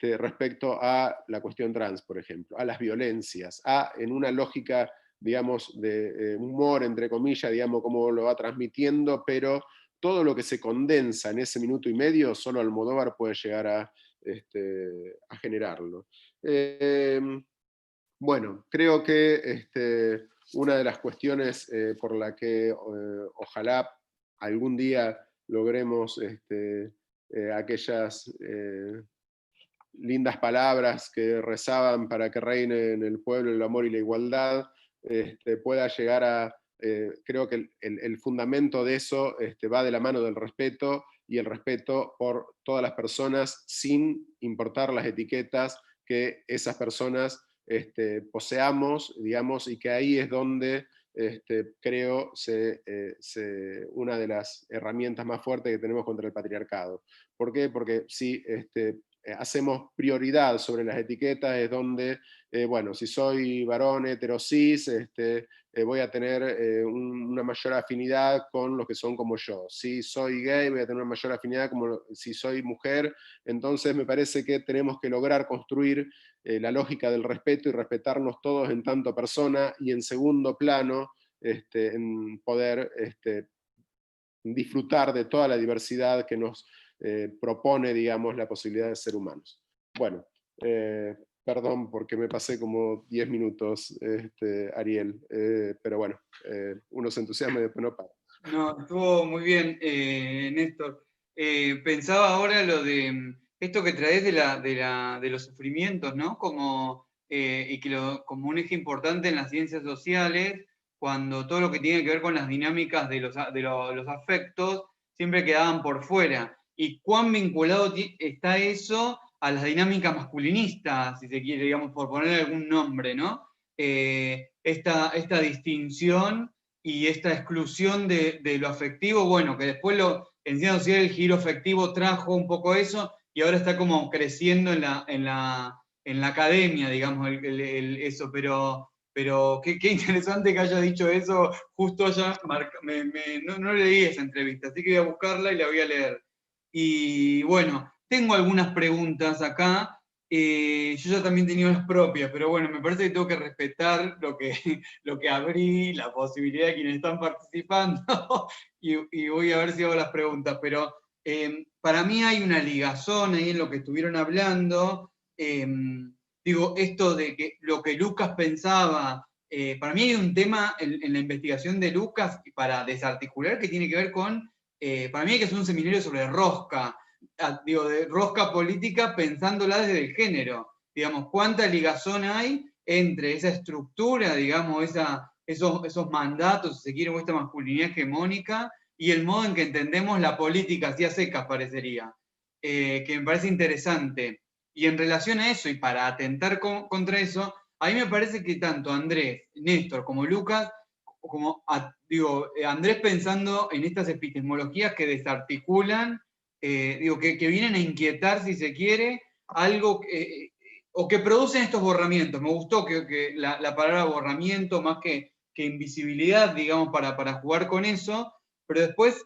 respecto a la cuestión trans, por ejemplo, a las violencias, en una lógica, digamos, de humor, entre comillas, digamos, cómo lo va transmitiendo, pero todo lo que se condensa en ese minuto y medio, solo Almodóvar puede llegar a generarlo. Bueno, creo que una de las cuestiones por la que ojalá algún día logremos aquellas lindas palabras que rezaban para que reine en el pueblo el amor y la igualdad, pueda llegar a, creo que el fundamento de eso va de la mano del respeto, y el respeto por todas las personas sin importar las etiquetas que esas personas poseamos, digamos, y que ahí es donde creo una de las herramientas más fuertes que tenemos contra el patriarcado. ¿Por qué? Porque si hacemos prioridad sobre las etiquetas, es donde, bueno, si soy varón heterosis, voy a tener una mayor afinidad con los que son como yo. Si soy gay, voy a tener una mayor afinidad como si soy mujer. Entonces me parece que tenemos que lograr construir la lógica del respeto y respetarnos todos en tanto persona, y en segundo plano, en poder disfrutar de toda la diversidad que nos propone, digamos, la posibilidad de ser humanos. Bueno, perdón porque me pasé como 10 minutos, Ariel, pero bueno, uno se entusiasma y después no para. No, estuvo muy bien, Néstor. Pensaba ahora lo de esto que traes de los sufrimientos, ¿no? Como, y que como un eje importante en las ciencias sociales, cuando todo lo que tiene que ver con las dinámicas de los afectos siempre quedaban por fuera. Y cuán vinculado está eso a las dinámicas masculinistas, si se quiere, digamos, por poner algún nombre, ¿no? Esta distinción y esta exclusión de lo afectivo, bueno, que después en ciencia social el giro afectivo trajo un poco eso, y ahora está como creciendo en la academia, digamos, eso, pero qué interesante que haya dicho eso justo allá, no leí esa entrevista, así que voy a buscarla y la voy a leer. Y bueno, tengo algunas preguntas acá. Yo ya también tenía unas propias, pero bueno, me parece que tengo que respetar lo que abrí, la posibilidad de quienes están participando, y voy a ver si hago las preguntas. Pero para mí hay una ligazón ahí en lo que estuvieron hablando. Digo, esto de que lo que Lucas pensaba, para mí hay un tema en la investigación de Lucas para desarticular que tiene que ver con, para mí hay que hacer un seminario sobre rosca, digo, de rosca política pensándola desde el género. Digamos, cuánta ligazón hay entre esa estructura, digamos, esos mandatos, si se quiere, o esta masculinidad hegemónica, y el modo en que entendemos la política, así a secas parecería, que me parece interesante. Y en relación a eso, y para atentar contra eso, a mí me parece que tanto Andrés, Néstor, como Lucas, Andrés pensando en estas epistemologías que desarticulan, que vienen a inquietar, si se quiere, algo, o que producen estos borramientos. Me gustó que la palabra borramiento, más que invisibilidad, digamos, para jugar con eso, pero después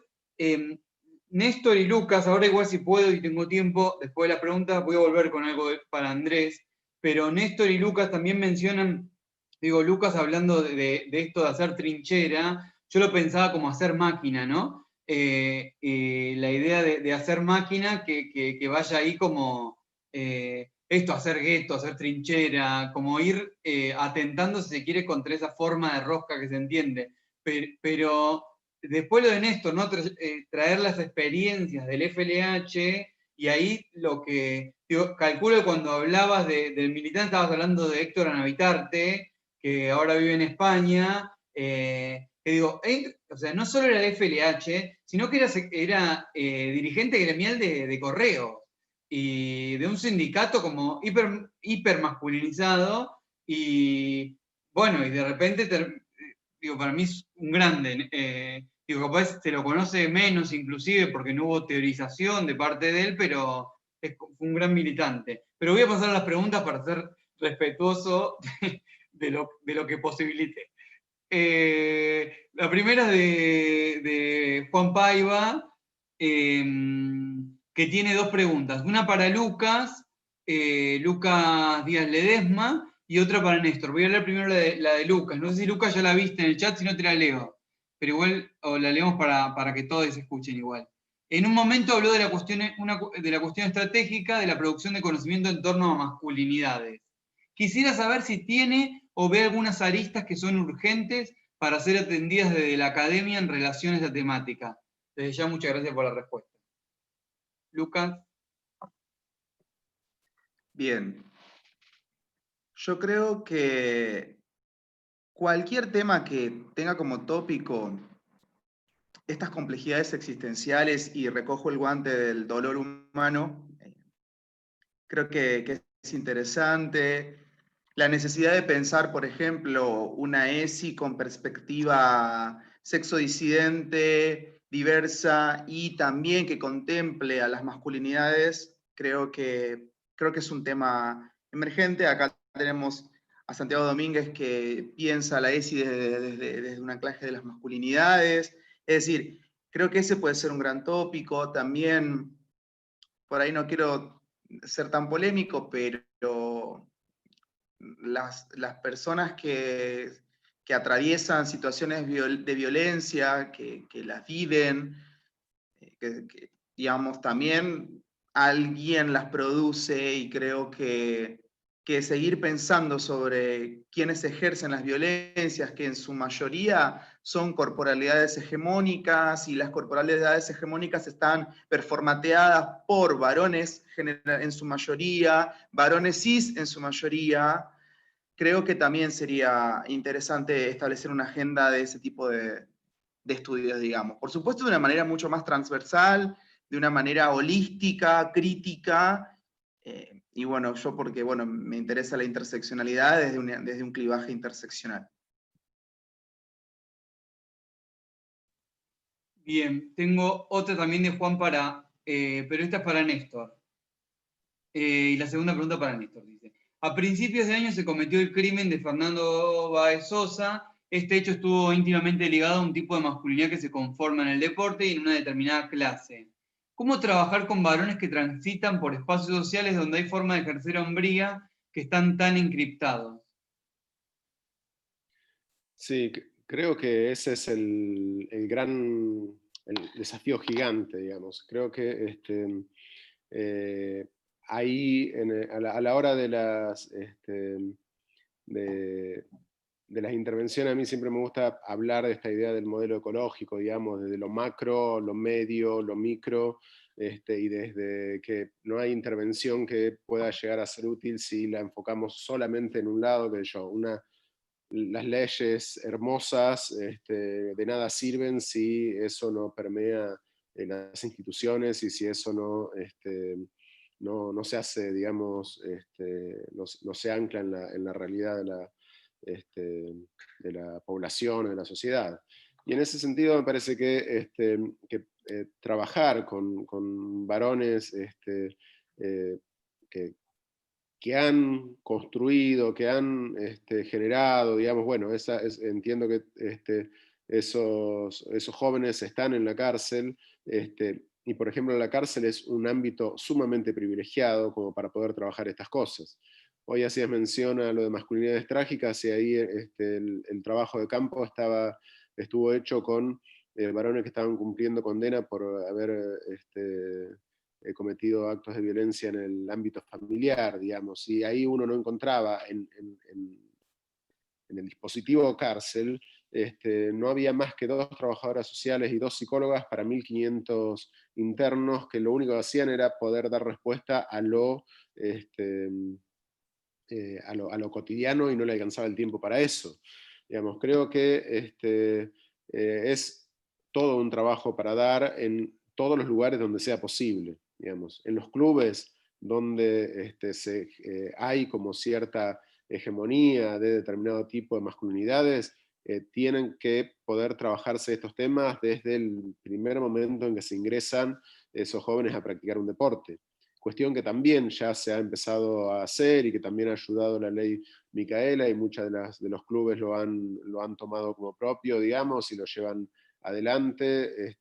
Néstor y Lucas, ahora igual si puedo y tengo tiempo, después de la pregunta voy a volver con algo para Andrés, pero Néstor y Lucas también mencionan, digo, Lucas hablando de esto de hacer trinchera, yo lo pensaba como hacer máquina, ¿no? La idea de hacer máquina que vaya ahí como esto, hacer gueto, hacer trinchera, como ir atentando, si se quiere, contra esa forma de rosca que se entiende. Pero después lo de Néstor, ¿no? Traer las experiencias del FLH, y ahí lo que, digo, calculo que cuando hablabas del militante estabas hablando de Héctor Anavitarte, que ahora vive en España, que digo, o sea, no solo era el FLH, sino que era dirigente gremial de Correo, y de un sindicato como hiper masculinizado, y bueno, y de repente digo, para mí es un grande. Digo, capaz se lo conoce menos inclusive porque no hubo teorización de parte de él, pero fue un gran militante. Pero voy a pasar a las preguntas para ser respetuoso de lo que posibilite. La primera es de Juan Paiva, que tiene dos preguntas. Una para Lucas, Lucas Díaz Ledesma, y otra para Néstor. Voy a leer primero la de Lucas. No sé si Lucas ya la viste en el chat, si no te la leo. Pero igual, o la leemos para que todos escuchen igual. En un momento habló de la cuestión estratégica de la producción de conocimiento en torno a masculinidades. Quisiera saber si tiene o ve algunas aristas que son urgentes para ser atendidas desde la academia en relación a esta temática. Desde ya, muchas gracias por la respuesta. Lucas. Bien. Yo creo que cualquier tema que tenga como tópico estas complejidades existenciales y recojo el guante del dolor humano, creo que es interesante. La necesidad de pensar, por ejemplo, una ESI con perspectiva sexodisidente, diversa y también que contemple a las masculinidades, creo que es un tema emergente. Acá tenemos a Santiago Domínguez que piensa la ESI desde un anclaje de las masculinidades. Es decir, creo que ese puede ser un gran tópico. También, por ahí no quiero ser tan polémico, pero las personas que atraviesan situaciones de violencia, que las viven, digamos, también alguien las produce, y creo que seguir pensando sobre quienes ejercen las violencias, que en su mayoría son corporalidades hegemónicas, y las corporalidades hegemónicas están performateadas por varones en su mayoría, varones cis en su mayoría. Creo que también sería interesante establecer una agenda de ese tipo de estudios, digamos. Por supuesto, de una manera mucho más transversal, de una manera holística, crítica, y bueno, yo porque bueno, me interesa la interseccionalidad desde un clivaje interseccional. Bien, tengo otra también de Juan pero esta es para Néstor. Y la segunda pregunta para Néstor, dice. A principios de año se cometió el crimen de Fernando Báez Sosa. Este hecho estuvo íntimamente ligado a un tipo de masculinidad que se conforma en el deporte y en una determinada clase. ¿Cómo trabajar con varones que transitan por espacios sociales donde hay forma de ejercer hombría que están tan encriptados? Sí, creo que ese es el desafío gigante, digamos. Creo que ahí, a la hora de las intervenciones, a mí siempre me gusta hablar de esta idea del modelo ecológico, digamos, desde lo macro, lo medio, lo micro, y desde que no hay intervención que pueda llegar a ser útil si la enfocamos solamente en un lado, que las leyes hermosas de nada sirven si eso no permea en las instituciones, y si eso no se hace, digamos, no se ancla en la realidad de la población, de la sociedad. Y en ese sentido me parece que trabajar con varones que han construido, que han generado, digamos, bueno, entiendo que esos jóvenes están en la cárcel, y por ejemplo la cárcel es un ámbito sumamente privilegiado como para poder trabajar estas cosas. Hoy hacías mención a lo de masculinidades trágicas, y ahí el trabajo de campo estuvo hecho con varones que estaban cumpliendo condena por haber cometido actos de violencia en el ámbito familiar, digamos, y ahí uno no encontraba en el dispositivo cárcel, no había más que 2 trabajadoras sociales y 2 psicólogas para 1.500 internos, que lo único que hacían era poder dar respuesta a lo cotidiano, y no le alcanzaba el tiempo para eso. Digamos, creo que es todo un trabajo para dar en todos los lugares donde sea posible. Digamos. En los clubes donde hay como cierta hegemonía de determinado tipo de masculinidades, tienen que poder trabajarse estos temas desde el primer momento en que se ingresan esos jóvenes a practicar un deporte. Cuestión que también ya se ha empezado a hacer y que también ha ayudado la ley Micaela, y muchos de los clubes lo han tomado como propio, digamos, y lo llevan adelante.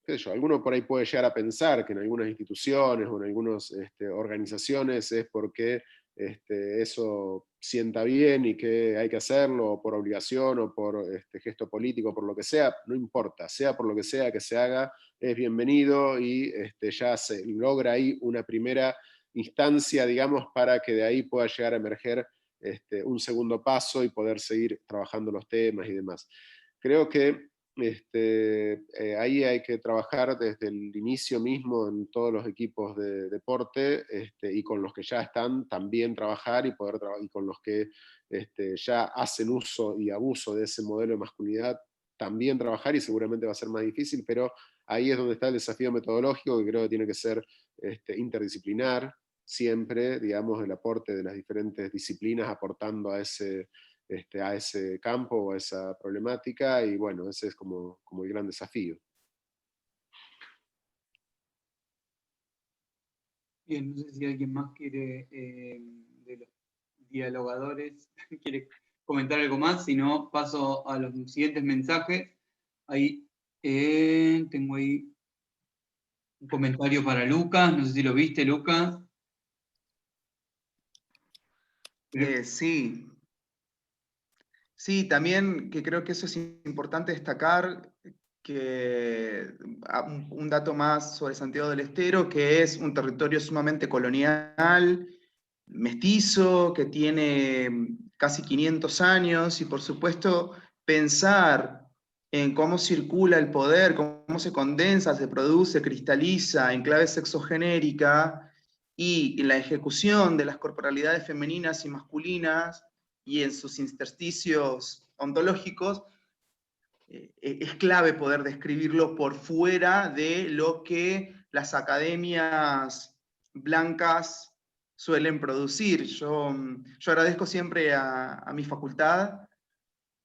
Qué sé yo, alguno por ahí puede llegar a pensar que en algunas instituciones o en algunas organizaciones es porque eso sienta bien y que hay que hacerlo, o por obligación, o por gesto político, por lo que sea, no importa, sea por lo que sea que se haga, es bienvenido, y ya se logra ahí una primera instancia, digamos, para que de ahí pueda llegar a emerger un segundo paso y poder seguir trabajando los temas y demás. Creo que ahí hay que trabajar desde el inicio mismo en todos los equipos de deporte, y con los que ya están también trabajar, y con los que ya hacen uso y abuso de ese modelo de masculinidad también trabajar, y seguramente va a ser más difícil, pero ahí es donde está el desafío metodológico, que creo que tiene que ser interdisciplinar siempre, digamos, el aporte de las diferentes disciplinas aportando a ese campo o a esa problemática, y bueno, ese es como el gran desafío. Bien, no sé si alguien más quiere, de los dialogadores, quiere comentar algo más, si no paso a los siguientes mensajes. Ahí tengo ahí un comentario para Lucas, no sé si lo viste, Lucas. Sí. Sí, también que creo que eso es importante destacar, que un dato más sobre Santiago del Estero, que es un territorio sumamente colonial, mestizo, que tiene casi 500 años, y por supuesto pensar en cómo circula el poder, cómo se condensa, se produce, cristaliza en clave sexogenérica, y la ejecución de las corporalidades femeninas y masculinas, y en sus intersticios ontológicos, es clave poder describirlo por fuera de lo que las academias blancas suelen producir. Yo agradezco siempre a mi facultad,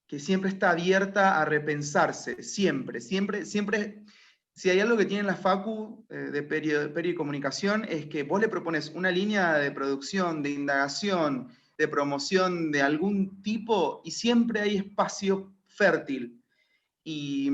que siempre está abierta a repensarse, siempre. Si hay algo que tiene la Facu de Perio y Comunicación, es que vos le propones una línea de producción, de indagación, de promoción de algún tipo, y siempre hay espacio fértil. Y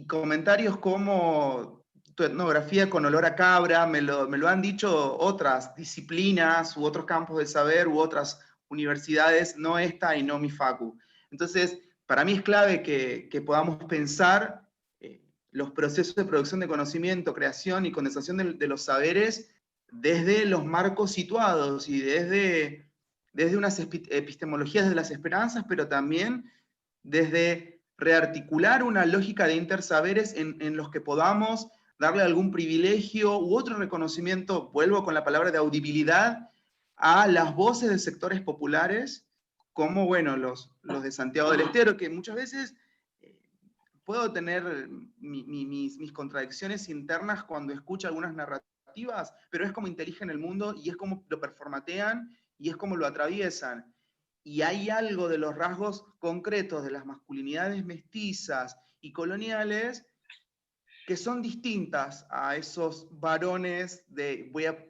comentarios como tu etnografía con olor a cabra, me lo han dicho otras disciplinas u otros campos de saber u otras universidades, no esta y no mi Facu. Entonces, para mí es clave que podamos pensar los procesos de producción de conocimiento, creación y condensación de los saberes desde los marcos situados y desde unas epistemologías de las esperanzas, pero también desde rearticular una lógica de intersaberes en los que podamos darle algún privilegio u otro reconocimiento, vuelvo con la palabra de audibilidad, a las voces de sectores populares, como bueno, los de Santiago del Estero, que muchas veces puedo tener mis contradicciones internas cuando escucho algunas narrativas, pero es como inteligen el mundo, y es como lo performatean, y es como lo atraviesan. Y hay algo de los rasgos concretos de las masculinidades mestizas y coloniales que son distintas a esos varones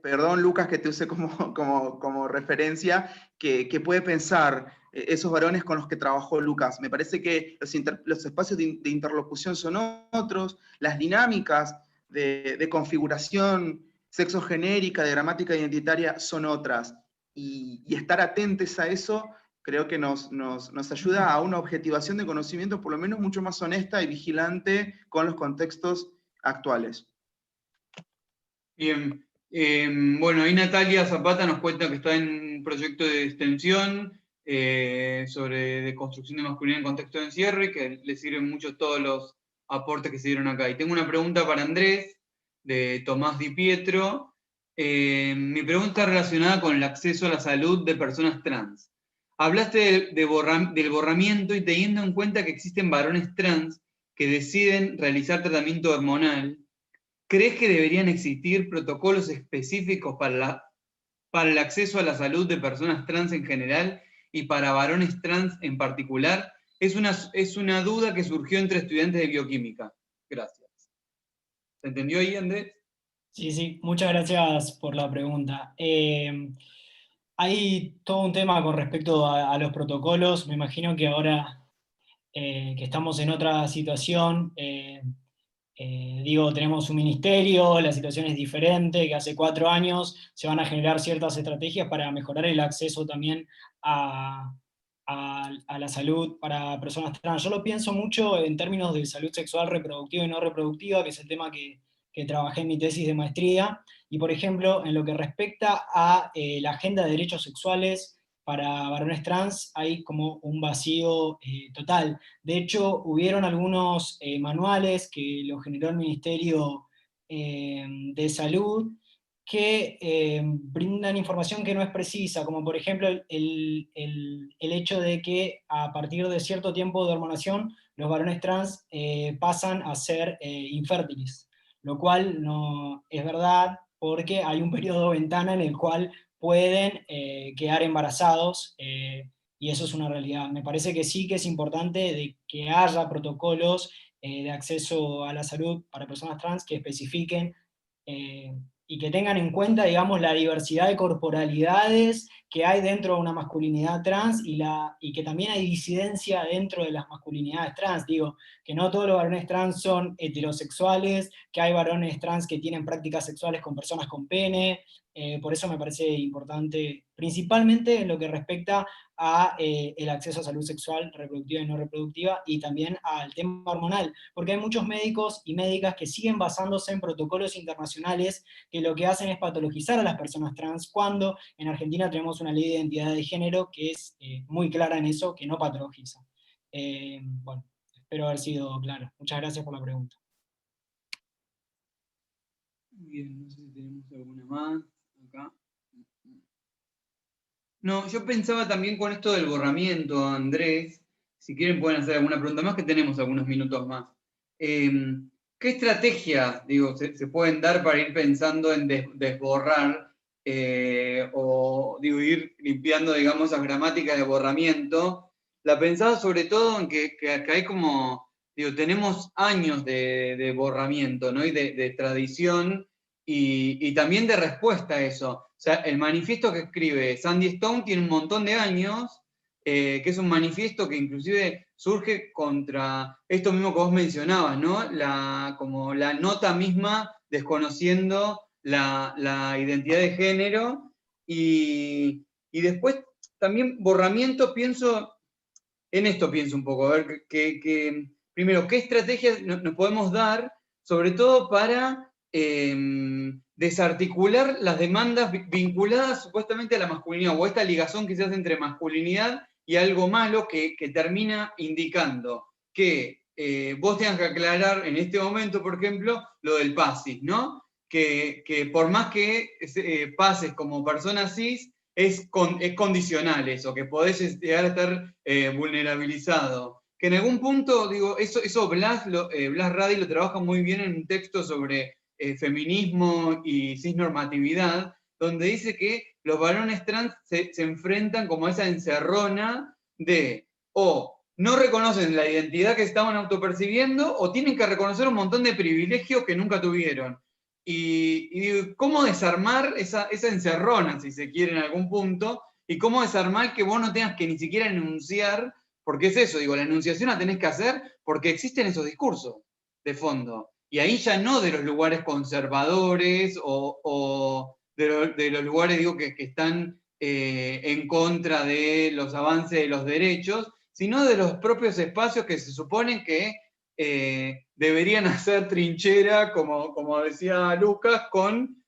perdón Lucas que te use como referencia, que puede pensar esos varones con los que trabajó Lucas. Me parece que los espacios de interlocución son otros, las dinámicas de configuración sexogenérica, de gramática identitaria son otras, y estar atentos a eso creo que nos ayuda a una objetivación de conocimiento por lo menos mucho más honesta y vigilante con los contextos actuales. Bien. Bueno, ahí Natalia Zapata nos cuenta que está en un proyecto de extensión sobre deconstrucción de masculinidad en contexto de encierro y que le sirven mucho todos los aportes que se dieron acá. Y tengo una pregunta para Andrés, de Tomás Di Pietro. Mi pregunta está relacionada con el acceso a la salud de personas trans. Hablaste del borramiento y teniendo en cuenta que existen varones trans que deciden realizar tratamiento hormonal, ¿crees que deberían existir protocolos específicos para el acceso a la salud de personas trans en general y para varones trans en particular? Es una duda que surgió entre estudiantes de bioquímica. Gracias. ¿Se entendió ahí, Andrés? Sí, muchas gracias por la pregunta. Hay todo un tema con respecto a los protocolos. Me imagino que ahora que estamos en otra situación, tenemos un ministerio, la situación es diferente, que hace 4 años se van a generar ciertas estrategias para mejorar el acceso también a la salud para personas trans. Yo lo pienso mucho en términos de salud sexual reproductiva y no reproductiva, que es el tema que trabajé en mi tesis de maestría, y por ejemplo, en lo que respecta a la agenda de derechos sexuales para varones trans, hay como un vacío total. De hecho, hubieron algunos manuales que lo generó el Ministerio de Salud, que brindan información que no es precisa, como por ejemplo el hecho de que a partir de cierto tiempo de hormonación los varones trans pasan a ser infértiles, lo cual no es verdad porque hay un periodo ventana en el cual pueden quedar embarazados, y eso es una realidad. Me parece que sí que es importante de que haya protocolos de acceso a la salud para personas trans que especifiquen y que tengan en cuenta, digamos, la diversidad de corporalidades que hay dentro de una masculinidad trans y que también hay disidencia dentro de las masculinidades trans. Digo, que no todos los varones trans son heterosexuales, que hay varones trans que tienen prácticas sexuales con personas con pene. Por eso me parece importante, principalmente en lo que respecta a el acceso a salud sexual reproductiva y no reproductiva, y también al tema hormonal, porque hay muchos médicos y médicas que siguen basándose en protocolos internacionales que lo que hacen es patologizar a las personas trans, cuando en Argentina tenemos una ley de identidad de género que es muy clara en eso, que no patologiza. Bueno, espero haber sido claro. Muchas gracias por la pregunta. Bien, no sé si tenemos alguna más acá. No, yo pensaba también con esto del borramiento, Andrés, si quieren pueden hacer alguna pregunta más, que tenemos algunos minutos más. ¿Qué estrategias, digo, se pueden dar para ir pensando en desborrar o digo, ir limpiando, digamos, esas gramáticas de borramiento? La pensaba sobre todo en que hay como, digo, tenemos años de borramiento, ¿no? Y de tradición y también de respuesta a eso. O sea, el manifiesto que escribe Sandy Stone tiene un montón de años, que es un manifiesto que inclusive surge contra esto mismo que vos mencionabas, ¿no? Como la nota misma desconociendo la identidad de género, y después también borramiento, pienso un poco, a ver, primero, ¿qué estrategias nos podemos dar, sobre todo para desarticular las demandas vinculadas supuestamente a la masculinidad, o esta ligazón que se hace entre masculinidad y algo malo que termina indicando que vos tengas que aclarar en este momento, por ejemplo, lo del pasis, ¿no? Que por más que pases como persona cis, es condicional eso, que podés llegar a estar vulnerabilizado. Que en algún punto, digo, eso Blas Radi lo trabaja muy bien en un texto sobre feminismo y cisnormatividad, donde dice que los varones trans se enfrentan como a esa encerrona de o no reconocen la identidad que estaban autopercibiendo o tienen que reconocer un montón de privilegios que nunca tuvieron. Y cómo desarmar esa encerrona, si se quiere, en algún punto, y cómo desarmar que vos no tengas que ni siquiera enunciar, porque es eso, digo, la enunciación la tenés que hacer porque existen esos discursos de fondo. Y ahí ya no de los lugares conservadores o de los lugares, digo, que están en contra de los avances de los derechos, sino de los propios espacios que se suponen que deberían hacer trinchera, como decía Lucas, con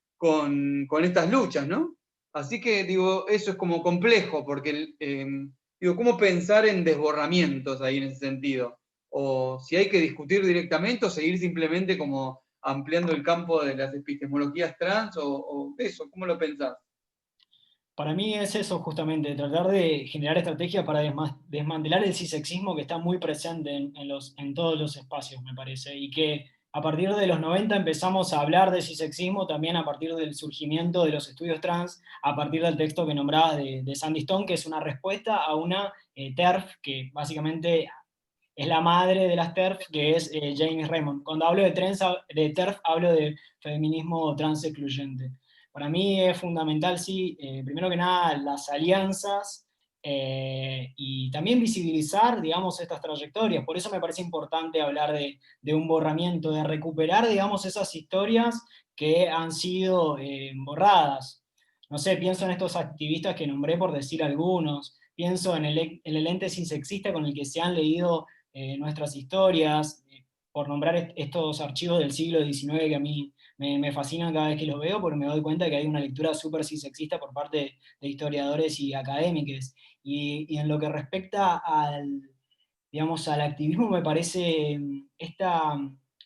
estas luchas, ¿no? Así que, digo, eso es como complejo, porque, digo, ¿cómo pensar en desborramientos ahí en ese sentido? O si hay que discutir directamente o seguir simplemente como ampliando el campo de las epistemologías trans, o eso, ¿cómo lo pensás? Para mí es eso justamente, tratar de generar estrategias para desmantelar el cisexismo que está muy presente en todos los espacios, me parece, y que a partir de los 90 empezamos a hablar de cisexismo también a partir del surgimiento de los estudios trans, a partir del texto que nombrabas de Sandy Stone, que es una respuesta a una TERF, que básicamente es la madre de las TERF, que es James Raymond. Cuando hablo de TERF, hablo de feminismo trans excluyente. Para mí es fundamental, sí, primero que nada, las alianzas y también visibilizar, digamos, estas trayectorias. Por eso me parece importante hablar de un borramiento, de recuperar, digamos, esas historias que han sido borradas. No sé, pienso en estos activistas que nombré por decir algunos, pienso en el ente cisexista con el que se han leído nuestras historias, por nombrar estos archivos del siglo XIX que a mí me fascinan cada vez que los veo, porque me doy cuenta que hay una lectura súper cisexista por parte de historiadores y académicos. Y en lo que respecta digamos, al activismo, me parece,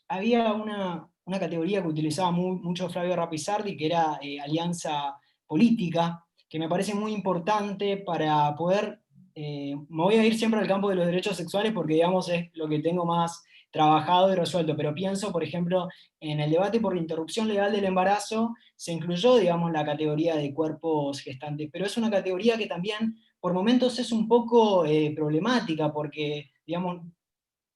había una categoría que utilizaba mucho Flavio Rapizardi, que era alianza política, que me parece muy importante para poder, me voy a ir siempre al campo de los derechos sexuales porque digamos es lo que tengo más trabajado y resuelto, pero pienso, por ejemplo, en el debate por la interrupción legal del embarazo, se incluyó, digamos, la categoría de cuerpos gestantes, pero es una categoría que también por momentos es un poco problemática, porque, digamos,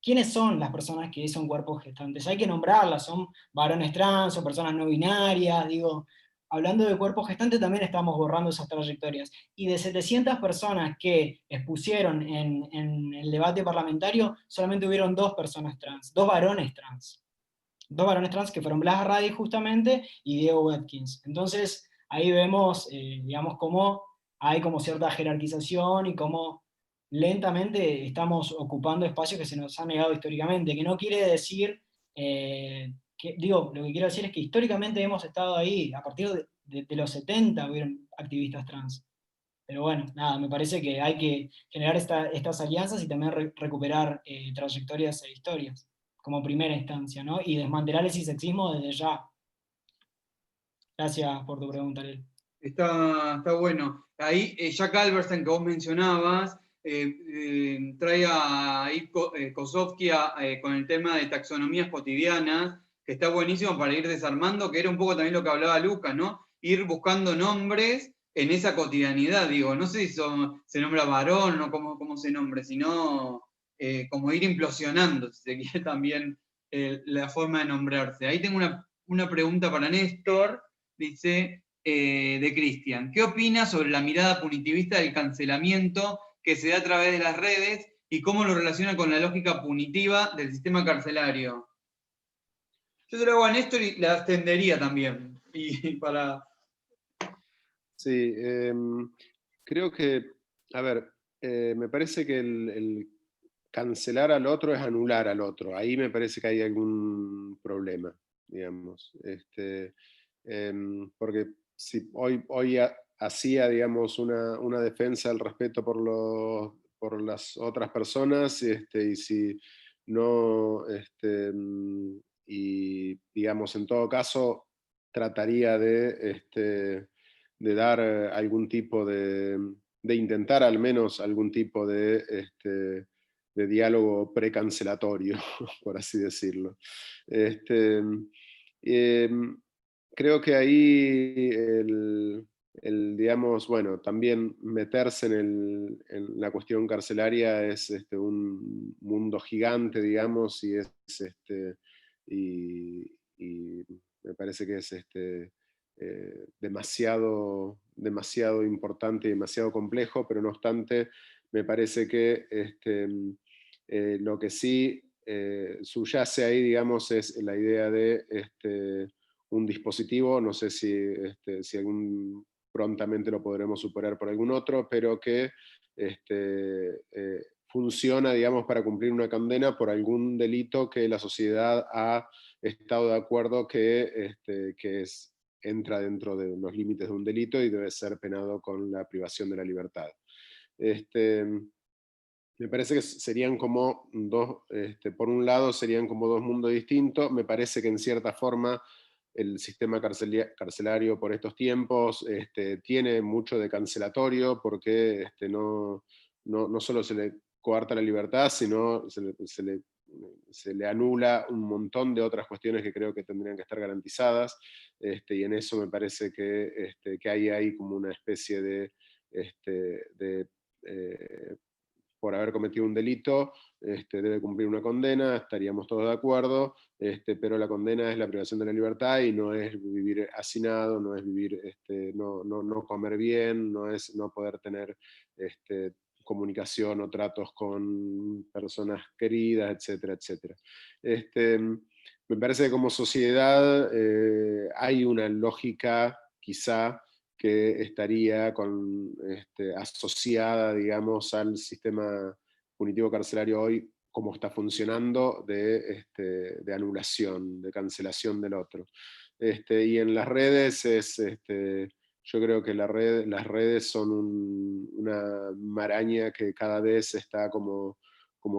¿quiénes son las personas que son cuerpos gestantes? Hay que nombrarlas, son varones trans o personas no binarias, digo, hablando de cuerpos gestantes también estamos borrando esas trayectorias. Y de 700 personas que expusieron en el debate parlamentario, solamente hubieron 2 personas trans, 2 varones trans. 2 varones trans que fueron Blas Radi justamente y Diego Watkins. Entonces, ahí vemos, digamos, cómo hay como cierta jerarquización y cómo lentamente estamos ocupando espacios que se nos han negado históricamente, que no quiere decir, digo, lo que quiero decir es que históricamente hemos estado ahí, a partir de los 70 hubieron activistas trans. Pero bueno, nada, me parece que hay que generar estas alianzas y también recuperar trayectorias e historias, como primera instancia, ¿no? Y desmantelar el cisexismo desde ya. Gracias por tu pregunta, Ariel. Está bueno. Ahí, Jack Albertson, que vos mencionabas, trae a Kosofsky con el tema de taxonomías cotidianas, que está buenísimo para ir desarmando, que era un poco también lo que hablaba Lucas, ¿no? Ir buscando nombres en esa cotidianidad, digo, no sé si se nombra varón o cómo se nombre, sino como ir implosionando, si se quiere también la forma de nombrarse. Ahí tengo una pregunta para Néstor, dice de Cristian. ¿Qué opina sobre la mirada punitivista del cancelamiento que se da a través de las redes y cómo lo relaciona con la lógica punitiva del sistema carcelario? Yo se lo hago a Néstor y la extendería también. Y para... Sí, creo que, a ver, me parece que el cancelar al otro es anular al otro. Ahí me parece que hay algún problema, digamos. Porque si hoy hacía, digamos, una defensa del respeto por las otras personas, y si no, y digamos, en todo caso, trataría de dar algún tipo de intentar al menos algún tipo de diálogo precancelatorio, por así decirlo. Creo que ahí digamos, bueno, también meterse en la cuestión carcelaria es un mundo gigante, digamos, y y me parece que es demasiado importante y demasiado complejo, pero no obstante, me parece que lo que sí subyace ahí, digamos, es la idea de un dispositivo, no sé si prontamente lo podremos superar por algún otro, pero que funciona, digamos, para cumplir una condena por algún delito que la sociedad ha estado de acuerdo que entra dentro de los límites de un delito y debe ser penado con la privación de la libertad. Me parece que serían como dos, por un lado serían como dos mundos distintos. Me parece que en cierta forma el sistema carcelario por estos tiempos tiene mucho de cancelatorio, porque no solo se le coarta la libertad, sino se le anula un montón de otras cuestiones que creo que tendrían que estar garantizadas, y en eso me parece que hay ahí como una especie de por haber cometido un delito, debe cumplir una condena, estaríamos todos de acuerdo, pero la condena es la privación de la libertad y no es vivir hacinado, no es vivir, no comer bien, no es no poder tener comunicación o tratos con personas queridas, etcétera, etcétera. Me parece que como sociedad hay una lógica, quizá, que estaría asociada, digamos, al sistema punitivo carcelario hoy, como está funcionando, de anulación, de cancelación del otro. Y en las redes yo creo que las redes son una maraña que cada vez está como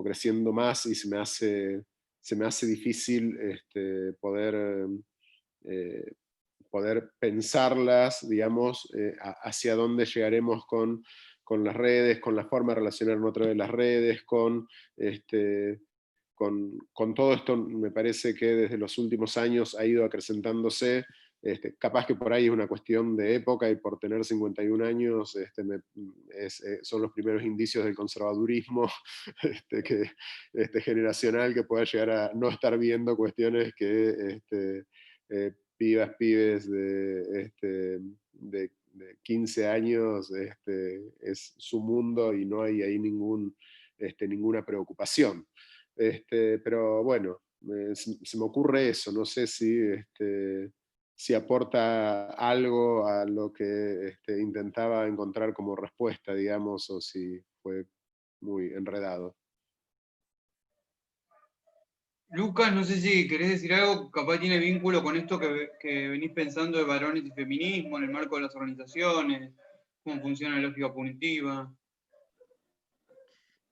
creciendo más, y se me hace difícil poder pensarlas, digamos, hacia dónde llegaremos con las redes, con la forma de relacionarnos a través de las redes, con todo esto. Me parece que desde los últimos años ha ido acrecentándose. Capaz que por ahí es una cuestión de época, y por tener 51 años son los primeros indicios del conservadurismo generacional, que pueda llegar a no estar viendo cuestiones que pibes de 15 años es su mundo, y no hay ahí ninguna preocupación. Pero bueno, se me ocurre eso, no sé si aporta algo a lo que intentaba encontrar como respuesta, digamos, o si fue muy enredado. Lucas, no sé si querés decir algo, capaz tiene vínculo con esto que venís pensando de varones y feminismo en el marco de las organizaciones, cómo funciona la lógica punitiva.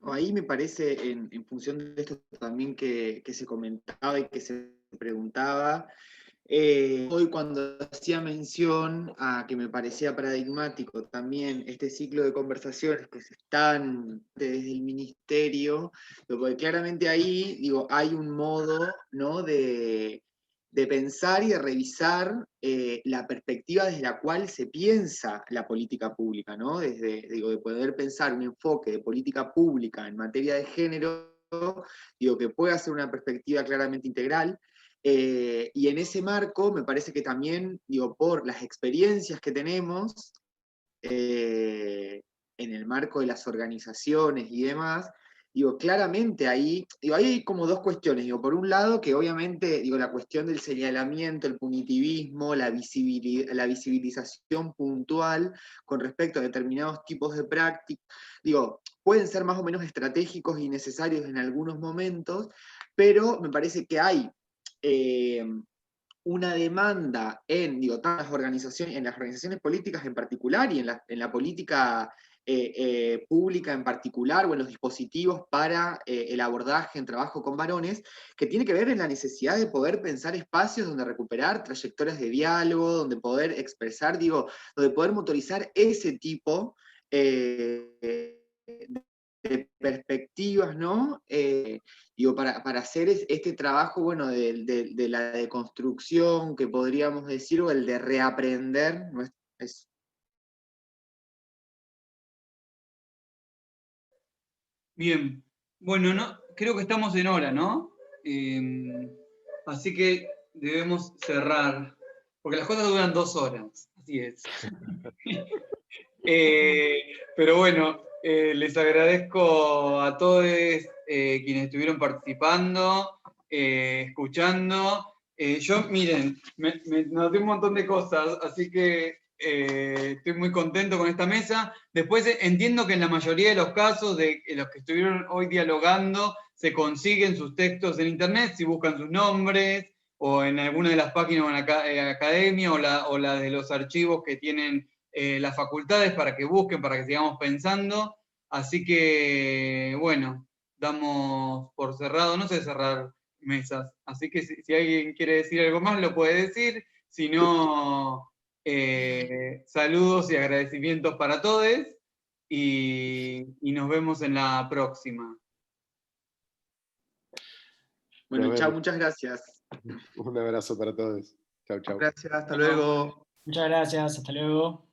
Ahí me parece, en función de esto también que se comentaba y que se preguntaba, hoy cuando hacía mención a que me parecía paradigmático también este ciclo de conversaciones que se están desde el ministerio, porque claramente ahí, digo, hay un modo, ¿no?, de pensar y de revisar la perspectiva desde la cual se piensa la política pública, ¿no? Desde, digo, de poder pensar un enfoque de política pública en materia de género, digo, que pueda ser una perspectiva claramente integral. Y en ese marco me parece que también, digo, por las experiencias que tenemos en el marco de las organizaciones y demás, digo, claramente ahí, digo, hay como dos cuestiones. Digo, por un lado, que obviamente, digo, la cuestión del señalamiento, el punitivismo, la visibilización puntual con respecto a determinados tipos de prácticas, digo, pueden ser más o menos estratégicos y necesarios en algunos momentos, pero me parece que hay una demanda en, digo, tantas organizaciones, en las organizaciones políticas en particular, y en la política pública en particular, o en los dispositivos para el abordaje en trabajo con varones, que tiene que ver en la necesidad de poder pensar espacios donde recuperar trayectorias de diálogo, donde poder expresar, digo, donde poder motorizar ese tipo de perspectivas, ¿no? Digo, para hacer este trabajo, bueno, de la deconstrucción, que podríamos decir, o el de reaprender, ¿no? Bien. Bueno, no, creo que estamos en hora, ¿no? Así que debemos cerrar, porque las cosas duran 2 horas, así es. Pero bueno, les agradezco a todos quienes estuvieron participando, escuchando. Yo, miren, me noté un montón de cosas, así que estoy muy contento con esta mesa. Después entiendo que en la mayoría de los casos de los que estuvieron hoy dialogando, se consiguen sus textos en internet, si buscan sus nombres, o en alguna de las páginas de la academia, o la de los archivos que tienen las facultades para que busquen, para que sigamos pensando. Así que, bueno, damos por cerrado, no sé cerrar mesas. Así que si alguien quiere decir algo más, lo puede decir. Si no, saludos y agradecimientos para todos. Y nos vemos en la próxima. Bueno, chao, muchas gracias. Un abrazo para todos. Chau, chau. Gracias, hasta luego. Muchas gracias, hasta luego.